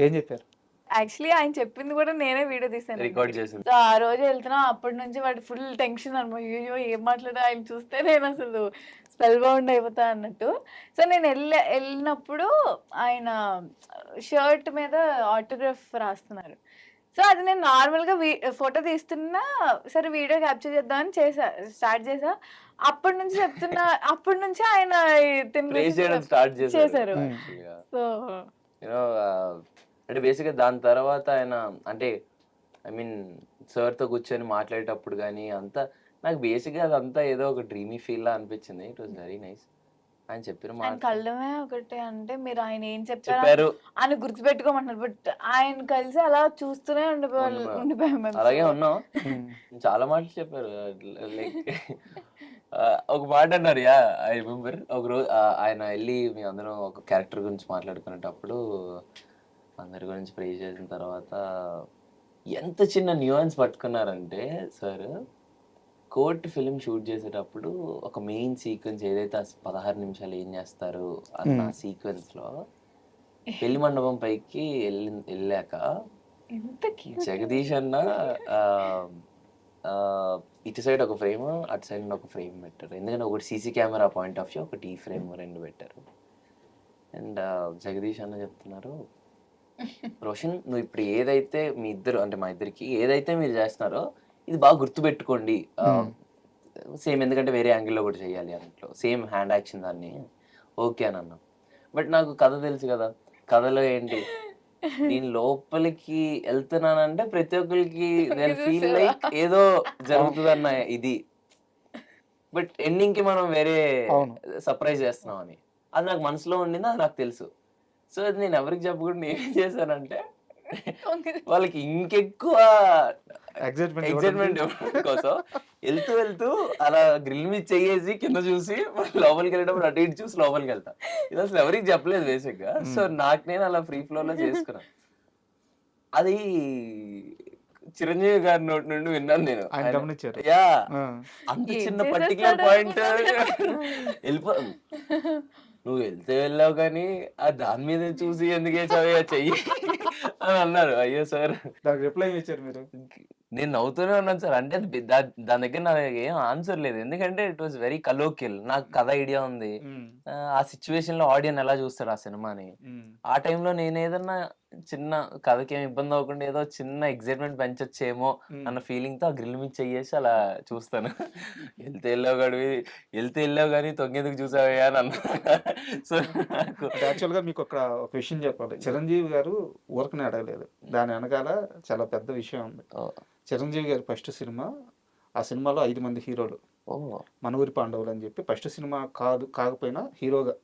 ఏం చెప్పారు? యాక్చువల్లీ ఆయన చెప్పింది కూడా నేనే వీడియో తీసాను, రికార్డ్ చేసింది. సో ఆ రోజు వెళ్తున్నా అప్పటి నుంచి వాడు ఫుల్ టెన్షన్ అనమాట. అయ్యో ఏం మాట్లాడా, ఆయన చూస్తే నేను అసలు స్పెల్ బౌండ్ అయిపోతా అన్నట్టు. సో నేను వెళ్ళినప్పుడు ఆయన షర్ట్ మీద ఆటోగ్రాఫ్ రాస్తున్నారు. సో అది నేను నార్మల్గా ఫోటో తీస్తున్నా, సరే వీడియో క్యాప్చర్ చేద్దామని స్టార్ట్ చేసా. అప్పటి నుంచి చెప్తున్నా, అప్పటి నుంచి ఆయన స్టార్ట్ చేశారు. సో అంటే బేసిక్గా దాని తర్వాత ఆయన అంటే ఐ మీన్ సార్తో కూర్చొని మాట్లాడేటప్పుడు కానీ అంతా నాకు బేసిక్గా అదంతా ఏదో ఒక డ్రీమీ ఫీల్ లా అనిపించింది. It was very nice. ఆయన చెప్పిన మాట కళ్ళమే ఒకటే అంటే మీరు ఆయన ఏం చెప్పారు అని గుర్తుపెట్టుకోమంటున్నారు. బట్ ఆయన కలిసి అలా చూస్తూనే ఉండిపోయాం. అలాగే ఉన్నాం. చాలా మాటలు చెప్పారు. లైక్ ఒక మాట అన్నారు, యా ఐ రిమెంబర్. ఒక రోజు ఆయన వెళ్ళి మీ అందరం ఒక క్యారెక్టర్ గురించి మాట్లాడుకునేటప్పుడు అందరి గురించి ప్రే చేసిన తర్వాత ఎంత చిన్న nuance పట్టుకున్నారంటే sir, court film shoot చేసేటప్పుడు ఒక మెయిన్ సీక్వెన్స్ ఏదైతే 16 నిమిషాలు ఏం చేస్తారు అన్న సీక్వెన్స్లో పెళ్లి మండపం పైకి వెళ్ళాక జగదీష్ అన్న ఇటు సైడ్ ఒక ఫ్రేమ్, అటు సైడ్ ఒక ఫ్రేమ్ పెట్టారు. ఎందుకంటే ఒకటి CC camera point of view, ఒకటి ఈ ఫ్రేమ్, 2 పెట్టారు. అండ్ జగదీష్ అన్న చెప్తున్నారు, రోషన్ నువ్వు ఇప్పుడు ఏదైతే మీ ఇద్దరు అంటే మా ఇద్దరికి ఏదైతే మీరు చేస్తున్నారో ఇది బాగా గుర్తుపెట్టుకోండి. సేమ్ ఎందుకంటే వేరే యాంగిల్లో కూడా చేయాలి అన్నట్లు, సేమ్ హ్యాండ్ యాక్షన్ దాన్ని ఓకే అని అన్నా. బట్ నాకు కథ తెలుసు కదా, కథలో ఏంటి నేను లోపలికి వెళ్తున్నానంటే ప్రతి ఒక్కరికి ఫీల్ లైక్ ఏదో జరుగుతుందన్న ఇది. బట్ ఎండింగ్ కి మనం వేరే సర్ప్రైజ్ చేస్తున్నాం అని అది నాకు మనసులో ఉండింది, అది నాకు తెలుసు. సో అది నేను ఎవరికి చెప్పకుండా నేనేం చేశానంటే వాళ్ళకి ఇంకెక్కువ ఎక్సైట్మెంట్ కోసం వెళ్తూ అలా గ్రిల్ మీద చెయ్యేసి కింద చూసి లోపలికి వెళ్ళేటప్పుడు అటు ఇటు చూసి లోపలికి వెళ్తా. ఇది అసలు ఎవరికి చెప్పలేదు బేసిక్ గా. సో నాకు నేను అలా ఫ్రీ ఫ్లో లో చేసుకున్నాను. అది చిరంజీవి గారి నోటి నుండి విన్నాను నేను. యా అంత చిన్న పర్టికులర్ పాయింట్ వెళ్ళిపో నువ్వు వెళ్తే వెళ్ళావు కానీ ఆ దాని మీద చూసి ఎందుకు వేసావే చెయ్యి అని అన్నారు. అయ్యో సార్ రిప్లై ఇచ్చారు మీరు? నేను నవ్వుతూనే ఉన్నాను సార్. అంటే దాని దగ్గర నా ఏం ఆన్సర్ లేదు, ఎందుకంటే ఇట్ వాస్ వెరీ కలోకియల్. నాకు కథ ఐడియా ఉంది, ఆ సిచ్యువేషన్ లో ఆడియన్స్ ఎలా చూస్తాడు ఆ సినిమాని. ఆ టైంలో నేను ఏదన్నా చిన్న కథకి ఏమి ఇబ్బంది అవ్వకుండా ఏదో చిన్న ఎక్సైట్మెంట్ పెంచొచ్చేమో అన్న ఫీలింగ్ తో ఆ గ్రిల్ మీద చెయ్యేసి అలా చూస్తాను. వెళ్తే వెళ్ళావు కానీ తొంగేందుకు చూసావయ్యా అని అన్నా. సో యాక్చువల్ గా మీకు ఒక విషయం చెప్పాలి, చిరంజీవి గారు ఊరకనే అడగలేదు, దాని వెనకాల చాలా పెద్ద విషయం ఉంది. చిరంజీవి గారి ఫస్ట్ సినిమా, ఆ సినిమాలో 5 మంది హీరోలు, మన ఊరి పాండవులు అని చెప్పి ఫస్ట్ సినిమా కాకపోయినా హీరోగా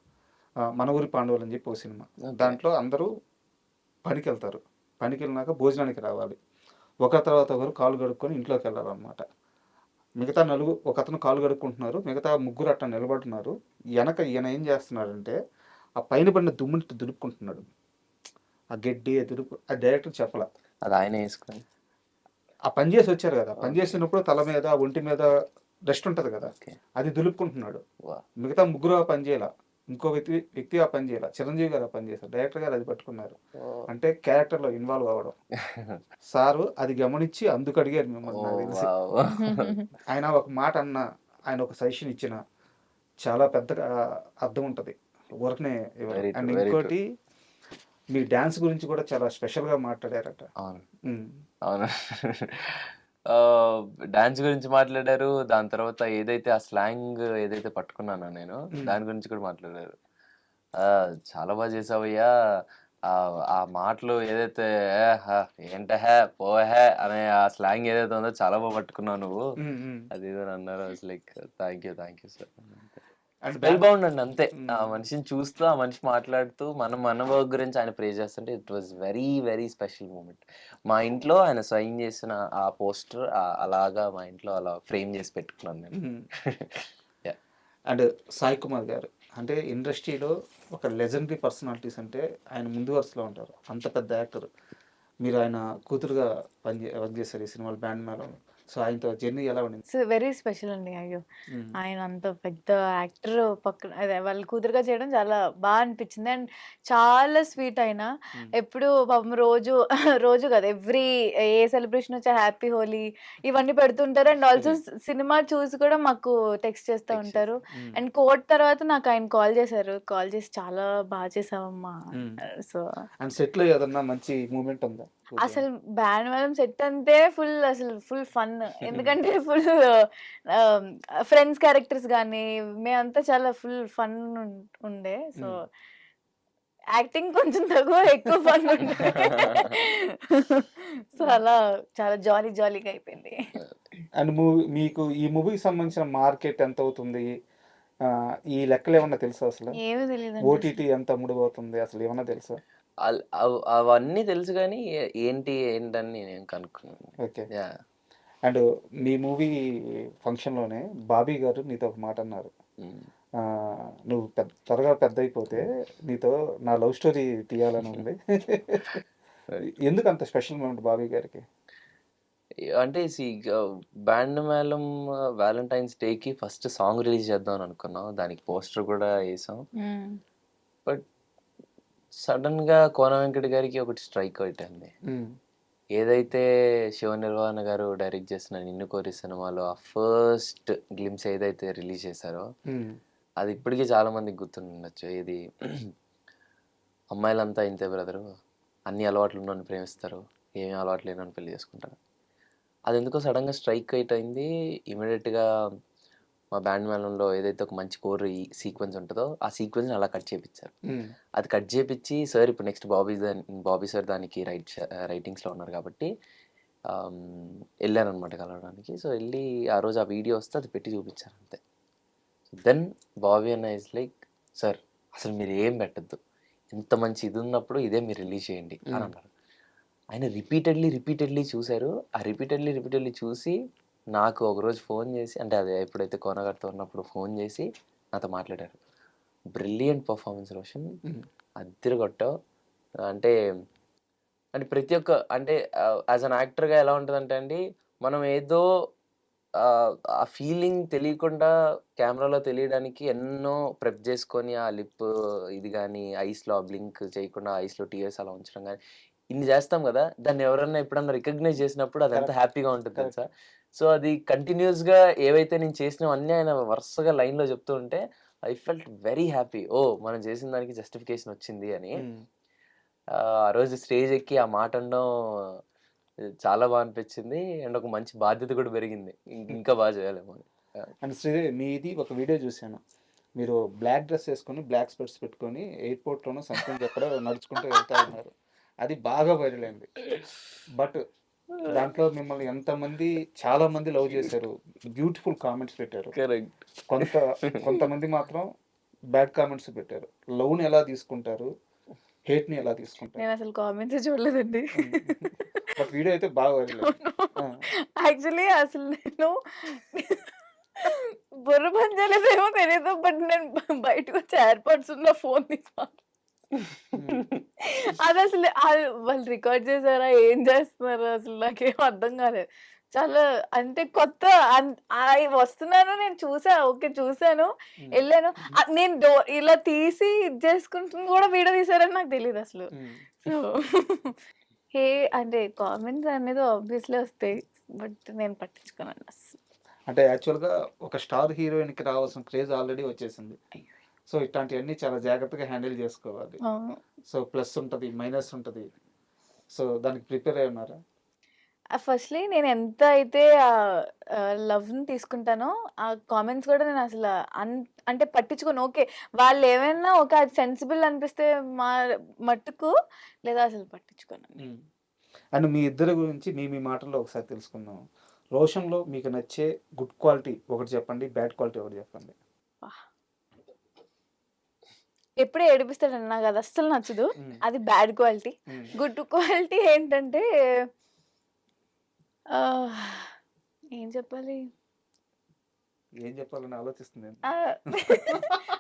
మన ఊరి పాండవులు అని చెప్పి ఒక సినిమా. దాంట్లో అందరూ పనికి వెళ్తారు. పనికి వెళ్ళినాక భోజనానికి రావాలి. ఒకరి తర్వాత ఒకరు కాళ్ళు కడుక్కొని ఇంట్లోకి వెళ్ళాలన్నమాట. మిగతా ఒకతను కాళ్ళు కడుక్కుంటున్నారు, మిగతా ముగ్గురు అట్లా నిలబడుతున్నారు. వెనక ఈయన ఏం చేస్తున్నాడంటే ఆ పైన పడిన దుమ్ముని దులుపుకుంటున్నాడు. ఆ గడ్డి ఆ డైరెక్టర్ చెప్పాల. అది ఆయన వేసుకొని ఆ పని చేసి వచ్చారు కదా, పని చేసినప్పుడు తల మీద ఒంటి మీద డస్ట్ ఉంటుంది కదా, ఓకే. అది దులుపుకుంటున్నాడు. వా. మిగతా ముగ్గురు ఆ పని చేయాల, ఇంకో వ్యక్తి ఆ పని చేయాల, చిరంజీవి గారు ఆ పని చేశారు, డైరెక్టర్ గారు అది పట్టుకున్నారు. అంటే క్యారెక్టర్లో ఇన్వాల్వ్ అవ్వడం. సారు అది గమనించి అందుకు అడిగారు మిమ్మల్ని, నాకు తెలిసి. ఆయన ఒక మాట అన్న, ఆయన ఒక సజెషన్ ఇచ్చిన చాలా పెద్ద అర్థం ఉంటుంది ఊరకనే. Very true, అండ్ very ఇంకోటి, మీ డ్యాన్స్ గురించి కూడా చాలా స్పెషల్గా మాట్లాడారట. అవును ఉమ్. అవును. డాన్స్ గురించి మాట్లాడారు. దాని తర్వాత ఏదైతే ఆ స్లాంగ్ ఏదైతే పట్టుకున్నానో నేను, దాని గురించి కూడా మాట్లాడారు. చాలా బాగా చేసావయ్యా, ఆ మాటలు ఏదైతే ఏంటహే పోహే అనే ఆ స్లాంగ్ ఏదైతే ఉందో చాలా బాగా పట్టుకున్నావు నువ్వు, అది ఏదో అన్నారు. Like thank you sir. And spell bound అండి అంతే. ఆ మనిషిని చూస్తూ, ఆ మనిషి మాట్లాడుతూ మన వర్క్ గురించి ఆయన ప్రే చేస్తుంటే it was very very special moment. మా ఇంట్లో ఆయన సైన్ చేసిన ఆ పోస్టర్ అలాగా మా ఇంట్లో అలా ఫ్రేమ్ చేసి పెట్టుకున్నాను నేను. అండ్ సాయి కుమార్ గారు అంటే ఇండస్ట్రీలో ఒక లెజెండరీ పర్సనాలిటీస్ అంటే ఆయన ముందు వరుసలో ఉంటారు. అంత పెద్ద యాక్టర్. మీరు ఆయన కూతురుగా వర్క్ చేశారు ఈ సినిమాలో, బ్యాండ్ మేళం. సో ఆయనతో జర్నీ ఎలా ఉండింది? సో వెరీ స్పెషల్ అండి. అయ్యో, ఆయన అంత పెద్ద యాక్టర్ పక్కన అదే వాళ్ళ కూతురుగా చేయడం చాలా బాగా అనిపించింది. అండ్ చాలా స్వీట్ ఆయన. ఎప్పుడు పాపం రోజు రోజు కదా, ఎవ్రీ ఏ సెలబ్రేషన్ వచ్చా హ్యాపీ హోలీ ఇవన్నీ పెడుతుంటారు. అండ్ ఆల్సో సినిమా చూసి కూడా మాకు టెక్స్ట్ చేస్తూ ఉంటారు. అండ్ కోర్ట్ తర్వాత నాకు ఆయన కాల్ చేశారు. కాల్ చేసి చాలా బాగా చేసావమ్మా. సో అండ్ సెట్లో ఏదన్నా మంచి మూమెంట్ ఉందా? అసలు బ్యాండ్ మేళం సెట్ అంతే ఫుల్ ఫన్. ఎందుకంటే ఫుల్ ఫ్రెండ్స్ క్యారెక్టర్స్ కానీ మేమంతా చాలా ఫుల్ ఫన్ ఉండే. సో యాక్టింగ్ కొంచెం తక్కువ, ఎక్కువ ఫన్ ఉండే. సో అలా చాలా జాలీగా అయిపోయింది. అండ్ మీకు ఈ మూవీకి సంబంధించిన మార్కెట్ ఎంత అవుతుంది, ఈ లెక్కలు ఏమన్నా తెలుసా? అసలు ఏమీ తెలియదు. ఓటీటీ ఎంత అమ్ముడుపోతుంది అసలు ఏమన్నా తెలుసా? అవన్నీ తెలుసు కానీ ఏంటని నేను కనుక్కున్నాను. ఓకే. అండ్ మీ మూవీ ఫంక్షన్లోనే బాబీ గారు నీతో ఒక మాట అన్నారు. నువ్వు త్వరగా పెద్ద అయిపోతే నీతో నా లవ్ స్టోరీ తీయాలని ఉంది. ఎందుకు అంత స్పెషల్ మూమెంట్ బాబీ గారికి? అంటే బ్యాండ్ మేళం వ్యాలంటైన్స్ డేకి ఫస్ట్ సాంగ్ రిలీజ్ చేద్దాం అనుకున్నాం. దానికి పోస్టర్ కూడా వేసాం. బట్ సడన్ గా కోన వెంకట గారికి ఒకటి స్ట్రైక్ అవుట్ అండి. ఏదైతే శివ నిర్వాణ గారు డైరెక్ట్ చేసిన నిన్ను కోరి సినిమాలో ఆ ఫస్ట్ గ్లిమ్స్ ఏదైతే రిలీజ్ చేశారో అది ఇప్పటికీ చాలా మందికి గుర్తుండొచ్చు. ఇది అమ్మాయిలంతా ఇంతే బ్రదరు, అన్ని అలవాట్లు ఉన్నోని ప్రేమిస్తారు, ఏమీ అలవాట్లు లేనోని పెళ్లి చేసుకుంటారు. అది ఎందుకో సడన్గా స్ట్రైక్ అవుట్ అయింది. ఇమీడియట్గా మా బ్యాండ్ మేళంలో ఏదైతే ఒక మంచి కోర్ సీక్వెన్స్ ఉంటుందో ఆ సీక్వెన్స్ అలా కట్ చేయించారు. అది కట్ చేయించి సార్ ఇప్పుడు నెక్స్ట్ బాబీ సార్ దానికి రైటింగ్స్లో ఉన్నారు కాబట్టి వెళ్ళాను అనమాట కలవడానికి. సో వెళ్ళి ఆ రోజు ఆ వీడియో వస్తే అది పెట్టి చూపించారు అంతే. దెన్ బాబీ అన్న ఇస్ లైక్ సార్ అసలు మీరు ఏం పెట్టద్దు, ఎంత మంచి ఇది ఉన్నప్పుడు ఇదే మీరు రిలీజ్ చేయండి అని అన్నారు. ఆయన రిపీటెడ్లీ చూశారు. ఆ రిపీటెడ్లీ చూసి నాకు ఒకరోజు ఫోన్ చేసి, అంటే అది ఎప్పుడైతే కోనగారితో ఉన్నప్పుడు ఫోన్ చేసి నాతో మాట్లాడారు. బ్రిలియంట్ పర్ఫార్మెన్స్ రోషన్, అద్దెరగొట్టావు. అంటే ప్రతి ఒక్క అంటే యాజ్ అన్ యాక్టర్గా ఎలా ఉంటుందంటే అండి, మనం ఏదో ఆ ఫీలింగ్ తెలియకుండా కెమెరాలో తెలియడానికి ఎన్నో ప్రెప్ చేసుకొని ఆ లిప్ ఇది కానీ ఐస్లో బ్లింక్ చేయకుండా ఐస్లో టీయర్స్ అలా ఉంచడం కానీ ఇన్ని చేస్తాం కదా, దాన్ని ఎవరన్నా ఎప్పుడన్నా రికగ్నైజ్ చేసినప్పుడు అది ఎంత హ్యాపీగా ఉంటుంది తెలుసా. సో అది కంటిన్యూస్గా ఏవైతే నేను చేసినావు అన్నీ ఆయన వరుసగా లైన్లో చెప్తూ ఉంటే ఐ ఫెల్ట్ వెరీ హ్యాపీ. ఓ మనం చేసిన దానికి జస్టిఫికేషన్ వచ్చింది అని. ఆ రోజు స్టేజ్ ఎక్కి ఆ మాట అనడం చాలా బాగా అనిపించింది. అండ్ ఒక మంచి బాధ్యత కూడా పెరిగింది, ఇంకా బాగా చేయాలేమో అని. అండ్ శ్రీదేవి మీది ఒక వీడియో చూశాను, మీరు బ్లాక్ డ్రెస్ వేసుకొని బ్లాక్ స్పెట్స్ పెట్టుకొని ఎయిర్పోర్ట్లోనూ సంథింగ్ ఎక్కడ నడుచుకుంటూ వెళ్తా ఉన్నారు. అది బాగా వైరల్ అయింది. బట్ దాంట్లో మిమ్మల్ని ఎంతమంది చాలా మంది లవ్ చేశారు, బ్యూటిఫుల్ కామెంట్స్ పెట్టారు. కొంతమంది మాత్రం బ్యాడ్ కామెంట్స్ పెట్టారు. లవ్ని ఎలా తీసుకుంటారు, హేట్ని ఎలా తీసుకుంటారు? నేను అసలు కామెంట్స్ చూడలేదండి. బట్ వీడియో అయితే బాగా వైరల్ అయింది. యాక్చువల్లీ అసలు నేను బుర్ర పని చేయలేదేమో తెలీదు. బట్ నేను బయటకు వచ్చి ఎయిర్‌పోడ్స్ ఉన్న ఫోన్ తీసి అది అసలు వాళ్ళు రికార్డ్ చేసారా? ఏం చేస్తున్నారో అసలు నాకేం అర్థం కాలేదు. చాలా అంటే కొత్త వస్తున్నాను నేను చూసా. ఓకే. చూసాను. ఎళ్ళాను. నేను ఇలా తీసి ఇది చేసుకుంటుంది కూడా వీడియో తీశారని నాకు తెలీదసలు. సో హే అంటే కామెంట్స్ అనేది ఆబ్వియస్లీ వస్తాయి. బట్ నేను పట్టించుకోనండి అస్సలు. అంటే యాక్చువల్‌గా ఒక స్టార్ హీరోయిన్‌కి రావాల్సిన క్రేజ్ ఆల్రెడీ వచ్చేసింది. సో ఇట్లాంటివన్నీ చాలా జాగ్రత్తగా హ్యాండిల్ చేసుకోవాలి. అవును. సో ప్లస్ ఉంటది, మైనస్ ఉంటది. సో దానికి ప్రిపేర్ అయ్యి ఉన్నారా? ఫస్ట్‌లీ నేను ఎంత అయితే లవ్‌ని తీసుకుంటానో, ఆ కామెంట్స్ కూడా నేను అసల అంటే పట్టించుకోను. ఓకే. వాళ్ళేమైనా ఓకే. అది సెన్సిబుల్ అనిపిస్తే మా మట్టుకు లేదా అసలు పట్టించుకోనండి. అండ్ మీ ఇద్దరి గురించి మీ మాటల్లో ఒకసారి తెలుసుకుందాం. రోషన్‌లో మీకు నచ్చే గుడ్ క్వాలిటీ ఒకటి చెప్పండి. బ్యాడ్ క్వాలిటీ ఒకటి చెప్పండి. ఎప్పుడూ ఏడిపిస్తాడండి. నాకది అస్సలు నచ్చదు. అది బ్యాడ్ క్వాలిటీ. గుడ్ క్వాలిటీ ఏంటంటే ఏం చెప్పాలి? ఏం చెప్పాలని ఆలోచిస్తుంది.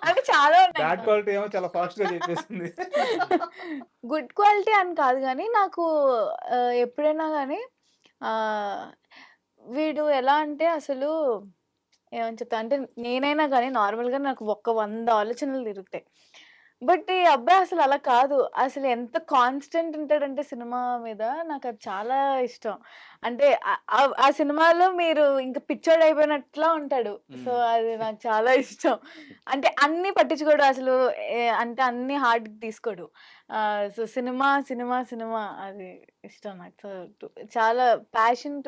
అంటే చాలా బ్యాడ్ ఉన్నాయి. క్వాలిటీ ఏమో చాలా ఫాస్ట్‌గా చెప్పేసింది. గుడ్ క్వాలిటీ అని కాదు గానీ, నాకు ఎప్పుడైనా గానీ వీడు ఎలా అంటే అసలు ఏమని చెప్తా అంటే నేనైనా గానీ నార్మల్‌గా నాకు 100 ఆలోచనలు తిరుగుతాయి. బట్ ఈ అబ్బాయి అసలు అలా కాదు. అసలు ఎంత కాన్స్టెంట్ ఉంటాడంటే సినిమా మీద నాకది చాలా ఇష్టం. అంటే ఆ సినిమాలో మీరు ఇంక పిచ్చోడయిపోయినట్లా ఉంటాడు. సో, అది నాకు చాలా ఇష్టం. అంటే అన్నీ పట్టించుకోడు అసలు. అంటే అన్నీ హార్ట్‌కి తీసుకోడు. సో, సినిమా అది ఇష్టం నాకు. సో, చాలా ప్యాషన్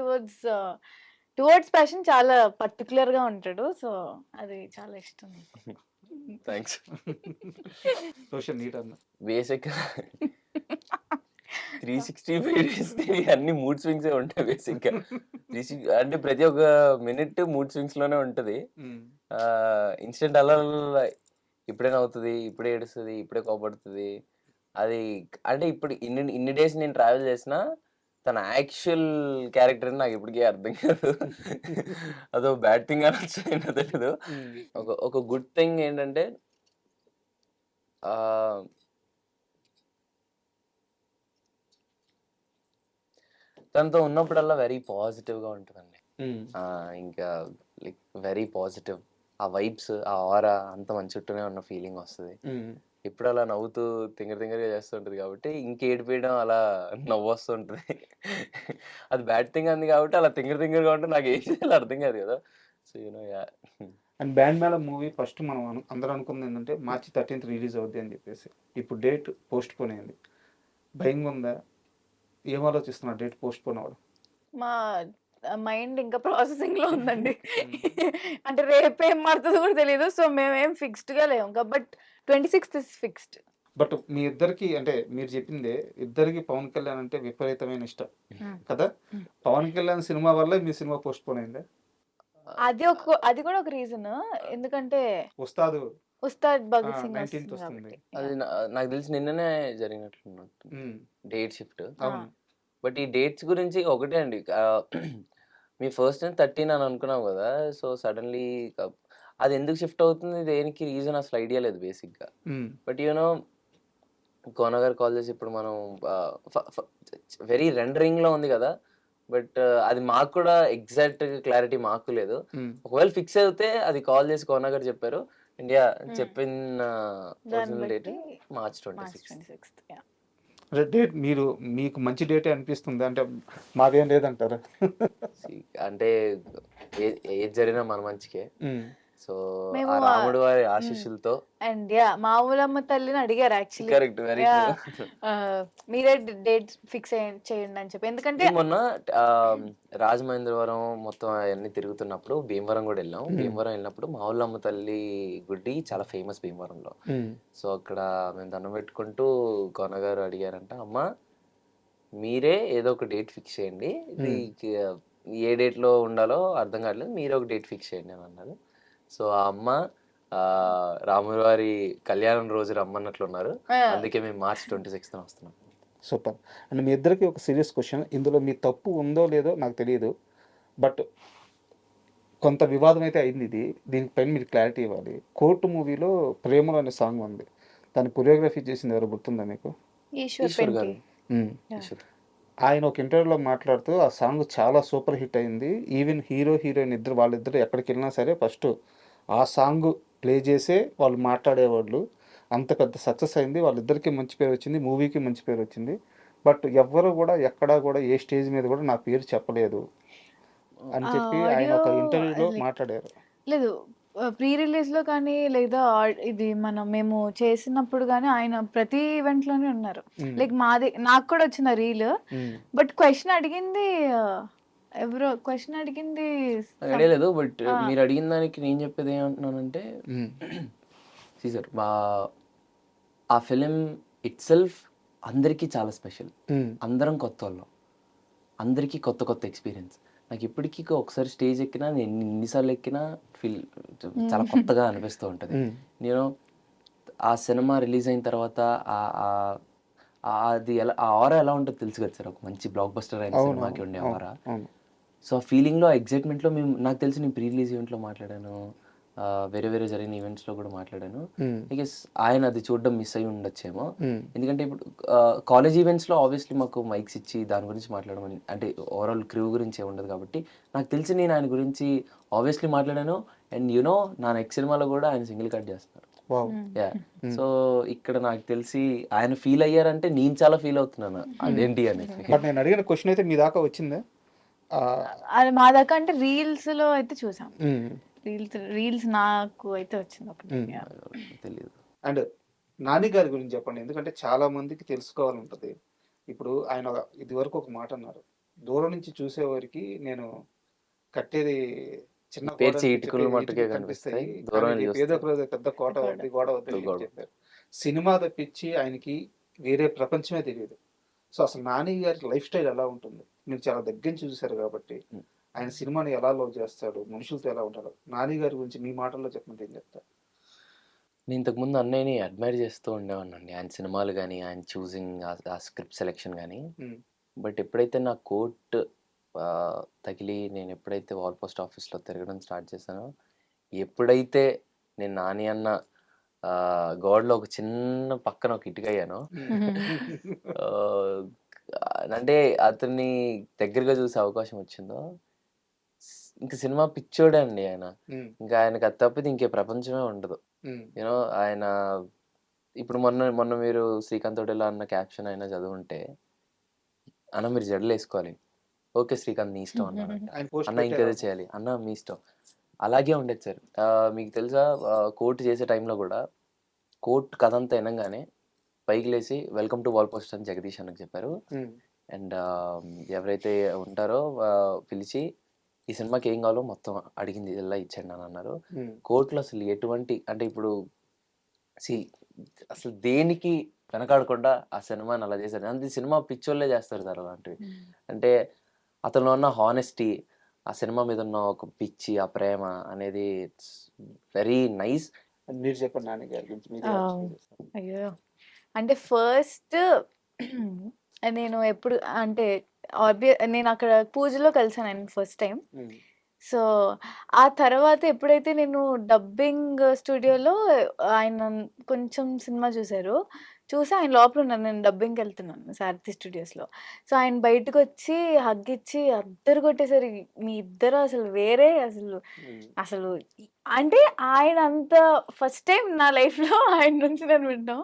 టువర్డ్స్ ప్యాషన్ చాలా పర్టిక్యులర్‌గా ఉంటాడు. సో, అది చాలా ఇష్టం నాకు. థ్యాంక్స్. రోషన్ నీటన్నా. బేసిక్‌గా 365 డేస్ అన్ని మూడ్ స్వింగ్సే ఉంటాయి బేసిక్‌గా. అంటే ప్రతి ఒక్క మినిట్ మూడ్ స్వింగ్స్‌లోనే ఉంటది. ఇన్స్టెంట్ అలా ఇప్పుడే నవ్వుతది, ఇప్పుడే ఏడుస్తది, ఇప్పుడే కోపడుతది. అది అంటే ఇప్పుడు ఇన్ని డేస్ నేను ట్రావెల్ చేసినా తన యాక్చువల్ క్యారెక్టర్ నాకు ఇప్పటికీ అర్థం కాదు. అదో బ్యాడ్ థింగ్ అనొచ్చో ఏంటో తెలీదు. ఒక గుడ్ థింగ్ ఏంటంటే తనతో ఉన్నప్పుడల్లా వెరీ పాజిటివ్‌గా ఉంటదండి. ఇంకా లైక్ వెరీ పాజిటివ్. ఆ వైబ్స్, ఆ ఆరా అంతా మన చుట్టూనే ఉన్న ఫీలింగ్ వస్తది. ఎప్పుడు అలా నవ్వుతూ తింగరగా చేస్తుంటది కాబట్టి ఇంకేడిపియడం అలా నవ్వొస్తుంటది. అది బ్యాడ్ థింగ్ అంది కాబట్టి అలా తింగరగా ఉంటే నాకు ఏం చేయాలో అర్థం కాదు కదా! So yeah! And 'Band Melam' movie first మనం అందరూ అనుకున్నది ఏంటంటే మార్చి 13థ్ రిలీజ్ అవుద్ది అని చెప్పేసి. ఇప్పుడు డేట్ పోస్ట్‌పోన్ అయింది. భయంగా ఉందా? ఏం ఆలోచిస్తున్నారు డేట్ పోస్ట్‌పోన్ అవ్వడం? మా మైండ్ ఇంకా ప్రాసెసింగ్‌లో ఉందండి. అంటే రేపేం మారుతదో కూడా తెలీదు. సో, మేమేం ఫిక్స్డ్‌గా లేము. బట్ 26థ్ ఇస్ ఫిక్స్డ్. బట్ మీ ఇద్దరికి అంటే మీరు చెప్పిందే ఇద్దరికి పవన్ కళ్యాణ్ అంటే విపరీతమైన ఇష్టం కదా? పవన్ కళ్యాణ్ సినిమా వల్ల మీ సినిమా పోస్ట్‌పోన్ అయిందా? అది కూడా ఒక రీజన్. ఎందుకంటే ఉస్తాద్ భగత్ సింగ్ 19th వస్తుంది వస్తుంది. కాబట్టి. అది నాకు తెలిసి నిన్ననే జరిగినట్లున్నట్టు డేట్ షిఫ్ట్. అవును. బట్ ఈ డేట్స్ గురించి ఒకటే అండి. మీ ఫస్ట్ 13 అని అనుకున్నాం కదా! సో, సడన్‌లీ అది ఎందుకు షిఫ్ట్ అవుతుంది? దేనికి రీజన్ అసలు ఐడియా లేదు బేసిక్‌గా. బట్ కోన గారు కాల్ చేసి ఇప్పుడు మనం వెరీ రెండరింగ్‌లో ఉంది కదా! బట్ అది మాకు కూడా ఎగ్జాక్ట్ క్లారిటీ మాకు లేదు. ఒకవేళ ఫిక్స్ అవుతే అది కాల్ చేసి కోన గారు చెప్పారు. ఇండియా చెప్పిన దాన్ని ఒరిజినల్ డేట్ బట్టి మార్చ్ మార్చ్ 26. 26థ్. యాహ్! అంటే డేట్ మీకు మంచి డేటే అనిపిస్తుందా? అంటే మాదేం లేదంటారా? అంటే ఏది జరిగినా మన మంచికే. సో, మేము ఆ రాముడి వారి ఆశీస్సులతో అండ్ మామూలమ్మ తల్లిని అడిగారు యాక్చువల్లీ. కరెక్ట్. Very true. మీరే డేట్ ఫిక్స్ చేయండి అని చెప్పి. ఎందుకంటే మొన్న రాజమహేంద్రవరం మొత్తం అవన్నీ తిరుగుతున్నప్పుడు భీమవరం కూడా వెళ్ళాం. భీమవరం వెళ్ళినప్పుడు మావులమ్మ తల్లి గుడి చాలా ఫేమస్ భీమవరంలో. సో, అక్కడ మేము దండం పెట్టుకుంటూ కొనగారు అడిగారంట, అమ్మ మీరే ఏదో ఒక డేట్ ఫిక్స్ చేయండి. ఇది ఏ డేట్ లో ఉండాలో అర్థం కావట్లేదు. మీరే ఒక డేట్ ఫిక్స్ చేయండి అని అన్నారు. సో, ఆ అమ్మ రాముల వారి కళ్యాణం రోజు రమ్మన్నట్లున్నారు. అందుకే మేము March 26th వస్తున్నాం. సూపర్. అండ్ మీ ఇద్దరికి ఒక సీరియస్ క్వశ్చన్. ఇందులో మీ తప్పు ఉందో లేదో నాకు తెలియదు. బట్ కొంత వివాదం అయితే అయింది ఇది. దీనిపైన మీరు క్లారిటీ ఇవ్వాలి. కోర్టు మూవీలో 'ప్రేమలో' అనే సాంగ్ ఉంది. దాన్ని కొరియోగ్రఫీ చేసింది ఎవరో గుర్తుందా మీకు? ఈశ్వర్ గారు. మ్మ్. ఈశ్వర్. ఆయన ఒక ఇంటర్వ్యూలో మాట్లాడుతూ ఆ సాంగ్ చాలా సూపర్ హిట్ అయింది. ఈవెన్ హీరో హీరోయిన్ వాళ్ళిద్దరు ఎక్కడికి వెళ్ళినా సరే ఫస్ట్ ఆ సాంగ్ ప్లే చేసే వాళ్ళు మాట్లాడేవాళ్ళు. అంత పెద్ద సక్సెస్ అయింది. వాళ్ళిద్దరికీ మంచి పేరు వచ్చింది. మూవీకి మంచి పేరు వచ్చింది. బట్ ఎవ్వరు కూడా ఎక్కడా కూడా ఏ స్టేజ్ మీద కూడా నా పేరు చెప్పలేదు అని చెప్పి ఆయన ఒక ఇంటర్వ్యూలో మాట్లాడారు. లేదు ప్రీ రిలీజ్లో కానీ లేదా ఇది మేము చేసినప్పుడు కానీ ఆయన ప్రతి ఈవెంట్లోనే ఉన్నారు. లైక్ నాకు కూడా వచ్చిన రీల్. బట్ క్వశ్చన్ అడిగింది ఎవరో క్వశ్చన్ అడిగింది ఐడియా లేదు. బట్ మీరు అడిగిన దానికి నేను చెప్పేది ఏమంటున్నానంటే సీజర్ ఆ ఫిలిం ఇట్ సెల్ఫ్ అందరికీ చాలా స్పెషల్. అందరం కొత్త వాళ్ళం, అందరికీ కొత్త కొత్త ఎక్స్పీరియన్స్. నాకు ఇప్పటికీ ఒకసారి స్టేజ్ ఎక్కినా, నేను ఎన్నిసార్లు ఎక్కినా చాలా కొత్తగా అనిపిస్తూ ఉంటుంది. నేను ఆ సినిమా రిలీజ్ అయిన తర్వాత అది ఎలా ఆ ఆరా ఎలా ఉంటుందో తెలుసు కదా సార్. ఒక మంచి బ్లాక్ బస్టర్ అయిన సినిమాకి ఉండే ఆరా. సో ఆ ఫీలింగ్లో, ఆ ఎగ్జైట్మెంట్లో నాకు తెలిసి నేను ప్రీ రిలీజ్ ఈవెంట్లో మాట్లాడాను, వేరే వేరే జరిగిన ఈవెంట్స్లో కూడా మాట్లాడాను. ఐ గెస్ ఆయన అది చూడడం మిస్ అయ్యి ఉండొచ్చేమో. ఎందుకంటే ఇప్పుడు కాలేజ్ ఈవెంట్స్లో ఆబ్వియస్లీ మాకు మైక్స్ ఇచ్చి దాని గురించి మాట్లాడమని, అంటే ఓవరాల్ క్రూ గురించి ఉండదు కాబట్టి నాకు తెలిసి నేను ఆయన గురించి ఆబ్వియస్లీ మాట్లాడాను. అండ్ యునో నా నెక్స్ట్ సినిమాలో కూడా ఆయన సింగిల్ కట్ చేస్తున్నారు. సో ఇక్కడ నాకు తెలిసి ఆయన ఫీల్ అయ్యారంటే నేను చాలా ఫీల్ అవుతున్నాను అదేంటి అని. బట్ నేను అడిగిన క్వశ్చన్ అయితే మీ దాకా వచ్చిందా? మా దాకా అంటే రీల్స్లో అయితే చూసాం. రీల్స్ నాకు అయితే వచ్చింది ఒకటి. తెలియదు. అండ్ నాని గారి గురించి చెప్పండి. ఎందుకంటే చాలా మందికి తెలుసుకోవాలంటది. ఇప్పుడు ఆయన ఇది వరకు ఒక మాట అన్నారు, దూరం నుంచి చూసేవారికి నేను కట్టేది చిన్న పేర్చి ఇటుకలు మట్టుకే కనిపిస్తాయి, దూరం ఏదో ఒక రోజు పెద్ద కోట వద్ద గోడ వద్ద చెప్పారు. సినిమా తప్పించి ఆయనకి వేరే ప్రపంచమే తెలియదు. సో అసలు నాని గారి లైఫ్ స్టైల్ ఎలా ఉంటుంది మీరు చాలా దగ్గర నుంచి చూసారు కాబట్టి, ఆయన సినిమాని ఎలా లవ్ చేస్తాడు, మనుషులతో ఎలా ఉంటాడు, నాని గారి గురించి మీ మాటల్లో చెప్పండి ఏం చెప్తారు? నేను ఇంతకుముందు అన్నయ్యని అడ్మైర్ చేస్తూ ఉండేవాడినండి, ఆయన సినిమాలు కానీ, ఆయన చూసింగ్, ఆ స్క్రిప్ట్ సెలెక్షన్ కానీ. బట్ ఎప్పుడైతే నా కోట్ తగిలి నేను ఎప్పుడైతే వాల్ పోస్ట్ ఆఫీస్లో తిరగడం స్టార్ట్ చేశానో, ఎప్పుడైతే నేను నాని అన్న గోడలో ఒక చిన్న పక్కన ఒక ఇటుక అయ్యానో, అంటే అతన్ని దగ్గరగా చూసే అవకాశం వచ్చిందో, ఇంకా సినిమా పిచ్చోడే అండి ఆయన. ఇంకా ఆయనకు అది తప్పితే ఇంకే ప్రపంచమే ఉండదు. యూనో ఆయన ఇప్పుడు మొన్న మీరు శ్రీకాంత్ తోటేలా అన్న క్యాప్షన్ అయినా చదువుంటే, అన్న మీరు జడలు వేసుకోవాలి, ఓకే శ్రీకాంత్ నీ ఇష్టం అన్నాడు. అన్న ఇంకేదో చేయాలి అన్న మీ ఇష్టం. అలాగే ఉండేది సార్. మీకు తెలుసా కోర్టు చేసే టైంలో కూడా కోర్టు కథ అంతా వినంగానే పైకి లేసి వెల్కమ్ టు వాల్ పోస్ట్ అని జగదీష్ అన్నకు చెప్పారు. అండ్ ఎవరైతే ఉంటారో పిలిచి ఈ సినిమాకి ఏం కావాలో మొత్తం అడిగింది ఇలా ఇచ్చండి అని అన్నారు. కోర్టులో అసలు ఎటువంటి, అంటే ఇప్పుడు అసలు దేనికి వెనకాడకుండా ఆ సినిమాని అలా చేశారు. అంతే, సినిమా పిచ్చోళ్ళే చేస్తారు సార్ అలాంటివి. అంటే అతనిలో ఉన్న హానెస్టీ, ఆ సినిమా మీద ఉన్న ఒక పిచ్చి, ఆ ప్రేమ అనేది ఇట్స్ వెరీ నైస్. మీరు చెప్పండి నాని గారి గురించి. అయ్యో అంటే ఫస్ట్ నేను ఎప్పుడు అంటే నేను అక్కడ పూజలో కలిసాను ఆయన ఫస్ట్ టైం. సో ఆ తర్వాత ఎప్పుడైతే నేను డబ్బింగ్ స్టూడియోలో ఆయన కొంచెం సినిమా చూసి ఆయన లోపల ఉన్నాను, నేను డబ్బింగ్కి వెళ్తున్నాను సారథి స్టూడియోస్లో. సో ఆయన బయటకు వచ్చి హగ్ ఇచ్చి అద్దరు కొట్టేసరి మీ ఇద్దరు అసలు వేరే అసలు అంటే ఆయన అంత ఫస్ట్ టైం నా లైఫ్లో ఆయన నుంచి నేను వింటాం.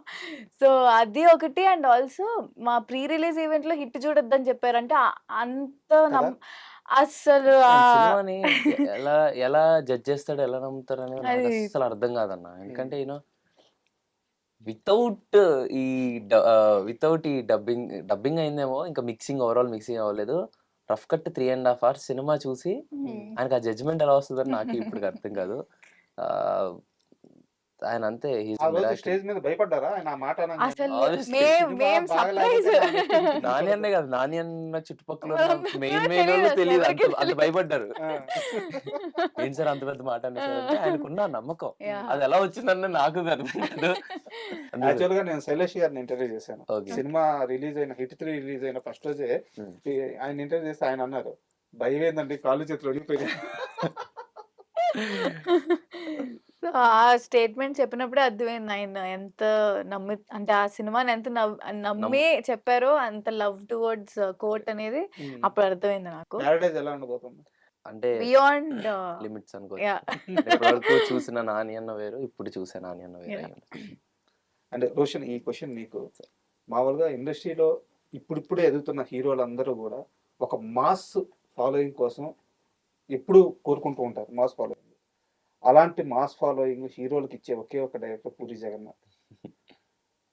సో అది ఒకటి. అండ్ ఆల్సో మా ప్రీ రిలీజ్ ఈవెంట్లో హిట్ చూడొద్దని చెప్పారంటే అంత అసలు సినిమాని ఎలా జడ్జ్ చేస్తాడు, ఎలా నమ్ముతారు అనేది అసలు అర్థం కాదన్న. ఎందుకంటే వితౌట్ ఈ డబ్బింగ్ అయిందేమో, ఇంకా ఓవరాల్ మిక్సింగ్ అవ్వలేదు. రఫ్ కట్ 3.5 hours సినిమా చూసి ఆయనకు ఆ జడ్జ్మెంట్ ఎలా వస్తుందని నాకు ఇప్పుడు అర్థం కాదు. ఆయన అంతే ఆ రోజు స్టేజ్ మీద భయపడ్డారా ఆయన ఆ మాట అనగానే? అసలు Honestly, మేం బాగా సర్ప్రైజ్ లేకపోతే నా నెత్తిన నాని అన్నే కూర్చోబెడతారు. కాదు, నాని అన్న చుట్టుపక్కల వాళ్ళందరూ మెయిన్ తెలీదు వాళ్ళు అసలు, తెలియదు, ఎవరికీ అంత తెలీదు. భయపడ్డారు. ఆ. ఏంటి సార్ అంత పెద్ద మాట అనేసారంటే ఆయనకున్న నమ్మకం. Yeah. అది ఎలా వచ్చిందన్న నాకు అర్థం కాదు. యాక్చువల్ గా నేను శైలేష్ గారిని ఇంటర్వ్యూ చేశాను. Okay. సినిమా రిలీజ్ అయిన హిట్ 3 రిలీజ్ అయిన ఫస్ట్ రోజే ఆయన ఇంటర్వ్యూ చేస్తే ఆయన అన్నారు, భయం ఏందండి కాళ్ళు చేతులు ఒడిగిపోయినాయి. సో ఆ స్టేట్మెంట్ చెప్పినప్పుడే అర్థమైంది ఆయన ఎంత అంటే ఆ సినిమాని ఎంత నమ్మి చెప్పారో, అంత లవ్ టువర్డ్స్ కోట్ అనేది అప్పుడు అర్థమైంది నాకు. ప్యారడైజ్ ఎలా ఉండబోతుంది? అంటే బియాండ్ లిమిట్స్ అనుకోవచ్చు. ఇప్పటివరకు చూసిన నాని అన్న వేరు, ఇప్పుడు చూసే నాని అన్న వేరు అయి ఉంటుంది. అంటే రోషన్, ఈ క్వశ్చన్ నీకు. మామూలుగా ఇండస్ట్రీలో ఇప్పుడిప్పుడే ఎదుగుతున్న హీరోలందరూ కూడా ఒక మాస్ ఫాలోయింగ్ కోసం ఎప్పుడు కోరుకుంటూ ఉంటారు, మాస్ ఫాలోయింగ్. అలాంటి మాస్ ఫాలోయింగ్ హీరోలకు ఇచ్చే ఒకే ఒక డైరెక్టర్ పూరి జగన్నాథ్.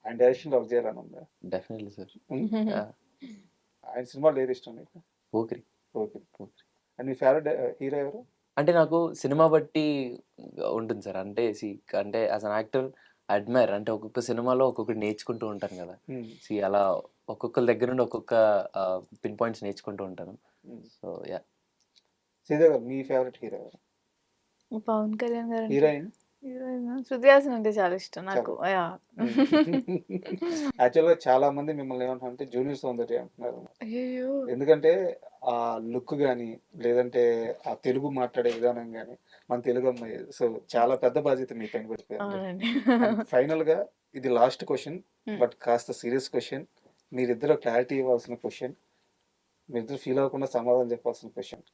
ఆయన డైరెక్షన్ లవ్ చేయాలని ఉందా? Definitely sir. ఆయన సినిమాలు ఏది ఇష్టం నీకు? Pokiri. Okay. And me favourite hero ఎవరు? అంటే నాకు సినిమా బట్టి ఉంటుంది సార్. అంటే అంటే యాజ్ అన్ యాక్టర్ అడ్మైర్, అంటే ఒక్కొక్క సినిమాలో ఒక్కొక్కటి నేర్చుకుంటూ ఉంటాను కదా. అలా ఒక్కొక్కరి దగ్గర నుండి ఒక్కొక్క పిన్ పాయింట్స్ నేర్చుకుంటూ ఉంటాను. So yeah. శ్రీదేవి గారు, మీ ఫేవరెట్ హీరో ఎవరు? పవన్ కళ్యాణ్ గారు. హీరోయిన్? శృతి హాసన్ అంటే చాలా ఇష్టం నాకు. యాక్చువల్ గా చాలా మంది మిమ్మల్ని ఏమంటారంటే జూనియర్ సౌందర్య అంటున్నారు. అయ్యో, ఎందుకంటే ఆ లుక్ గానీ, లేదంటే ఆ తెలుగు మాట్లాడే విధానం గానీ, మన తెలుగు అమ్మాయి. సో చాలా పెద్ద బాధ్యత మీ పైన పడిపోయింది. అవునండి. ఫైనల్ గా ఇది లాస్ట్ క్వశ్చన్, బట్ కాస్త సీరియస్ క్వశ్చన్. మీరిద్దరు క్లారిటీ ఇవ్వాల్సిన క్వశ్చన్, మీరిద్దరు ఫీల్ అవ్వకుండా సమాధానం చెప్పాల్సిన క్వశ్చన్.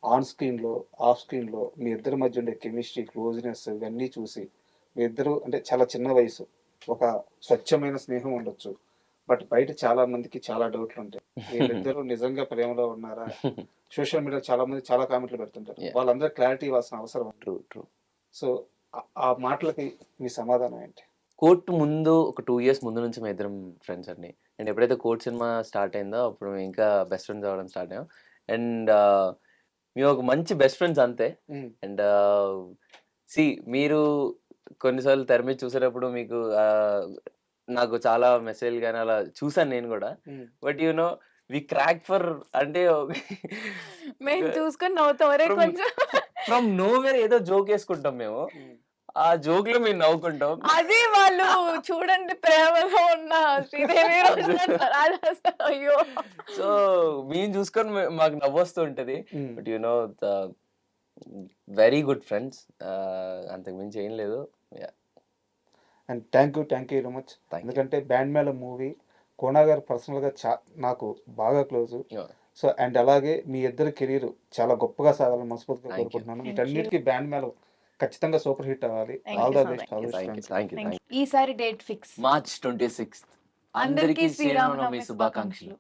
ఆన్ స్క్రీన్ లో, ఆఫ్ స్క్రీన్ లో మీ ఇద్దరి మధ్య ఉండే కెమిస్ట్రీ, క్లోజ్నెస్ ఇవన్నీ చూసి మీ ఇద్దరు అంటే చాలా చిన్న వయసు, ఒక స్వచ్ఛమైన స్నేహం ఉండొచ్చు, బట్ బయట చాలా మందికి చాలా డౌట్లు ఉంటాయి. వీళ్ళిద్దరూ నిజంగా ప్రేమలో ఉన్నారా? సోషల్ మీడియా చాలా మంది చాలా కామెంట్లు పెడుతుంటారు. వాళ్ళందరూ క్లారిటీ ఇవ్వాల్సిన అవసరం. ట్రూ. సో ఆ మాటలకి మీ సమాధానం ఏంటి? కోర్ట్ ముందు ఒక 2 years ముందు నుంచి మేము ఇద్దరం ఫ్రెండ్స్ అండి. అండ్ ఎప్పుడైతే కోర్ట్ సినిమా స్టార్ట్ అయిందో అప్పుడు మేము ఇంకా బెస్ట్ ఫ్రెండ్స్ అవ్వడం స్టార్ట్ అయ్యాం. అండ్ మేము ఒక మంచి బెస్ట్ ఫ్రెండ్స్ అంతే. అండ్ మీరు కొన్నిసార్లు తెర మీద చూసేటప్పుడు మీకు నాకు చాలా మెసేజ్ కానీ అలా చూసాను నేను కూడా. బట్ వి క్రాక్ ఫర్ అంటే మేము చూసుకొని నవ్వుతాం. కొంచెం ఫ్రమ్ నోవేర్ ఏదో జోక్ వేసుకుంటాం మేము. ఆ జోక్ లో మేము నవ్వుకుంటాం. అది వాళ్ళు చూడండి ప్రేమలో ఉన్న శ్రీదేవి అయ్యో. సో మేము చూసుకొని మాకు నవ్వు వస్తూ ఉంటది. బట్ వెరీ గుడ్ ఫ్రెండ్స్, అంతకు మించి ఏం లేదు. And thank you very much. ఎందుకంటే బ్యాండ్ మేళ మూవీ కోనా గారు పర్సనల్ గా నాకు బాగా క్లోజ్. సో అండ్ అలాగే మీ ఇద్దరు కెరీర్ చాలా గొప్పగా సాగాలని మనస్ఫూర్తిగా కోరుకుంటున్నాను. వీటన్నిటికీ బ్యాండ్ మేళ ఖచ్చితంగా సూపర్ హిట్ అవ్వాలి. All the best. ఈసారి డేట్ ఫిక్స్ March 26th. అందరికీ శ్రీరామనవమి శుభాకాంక్షలు.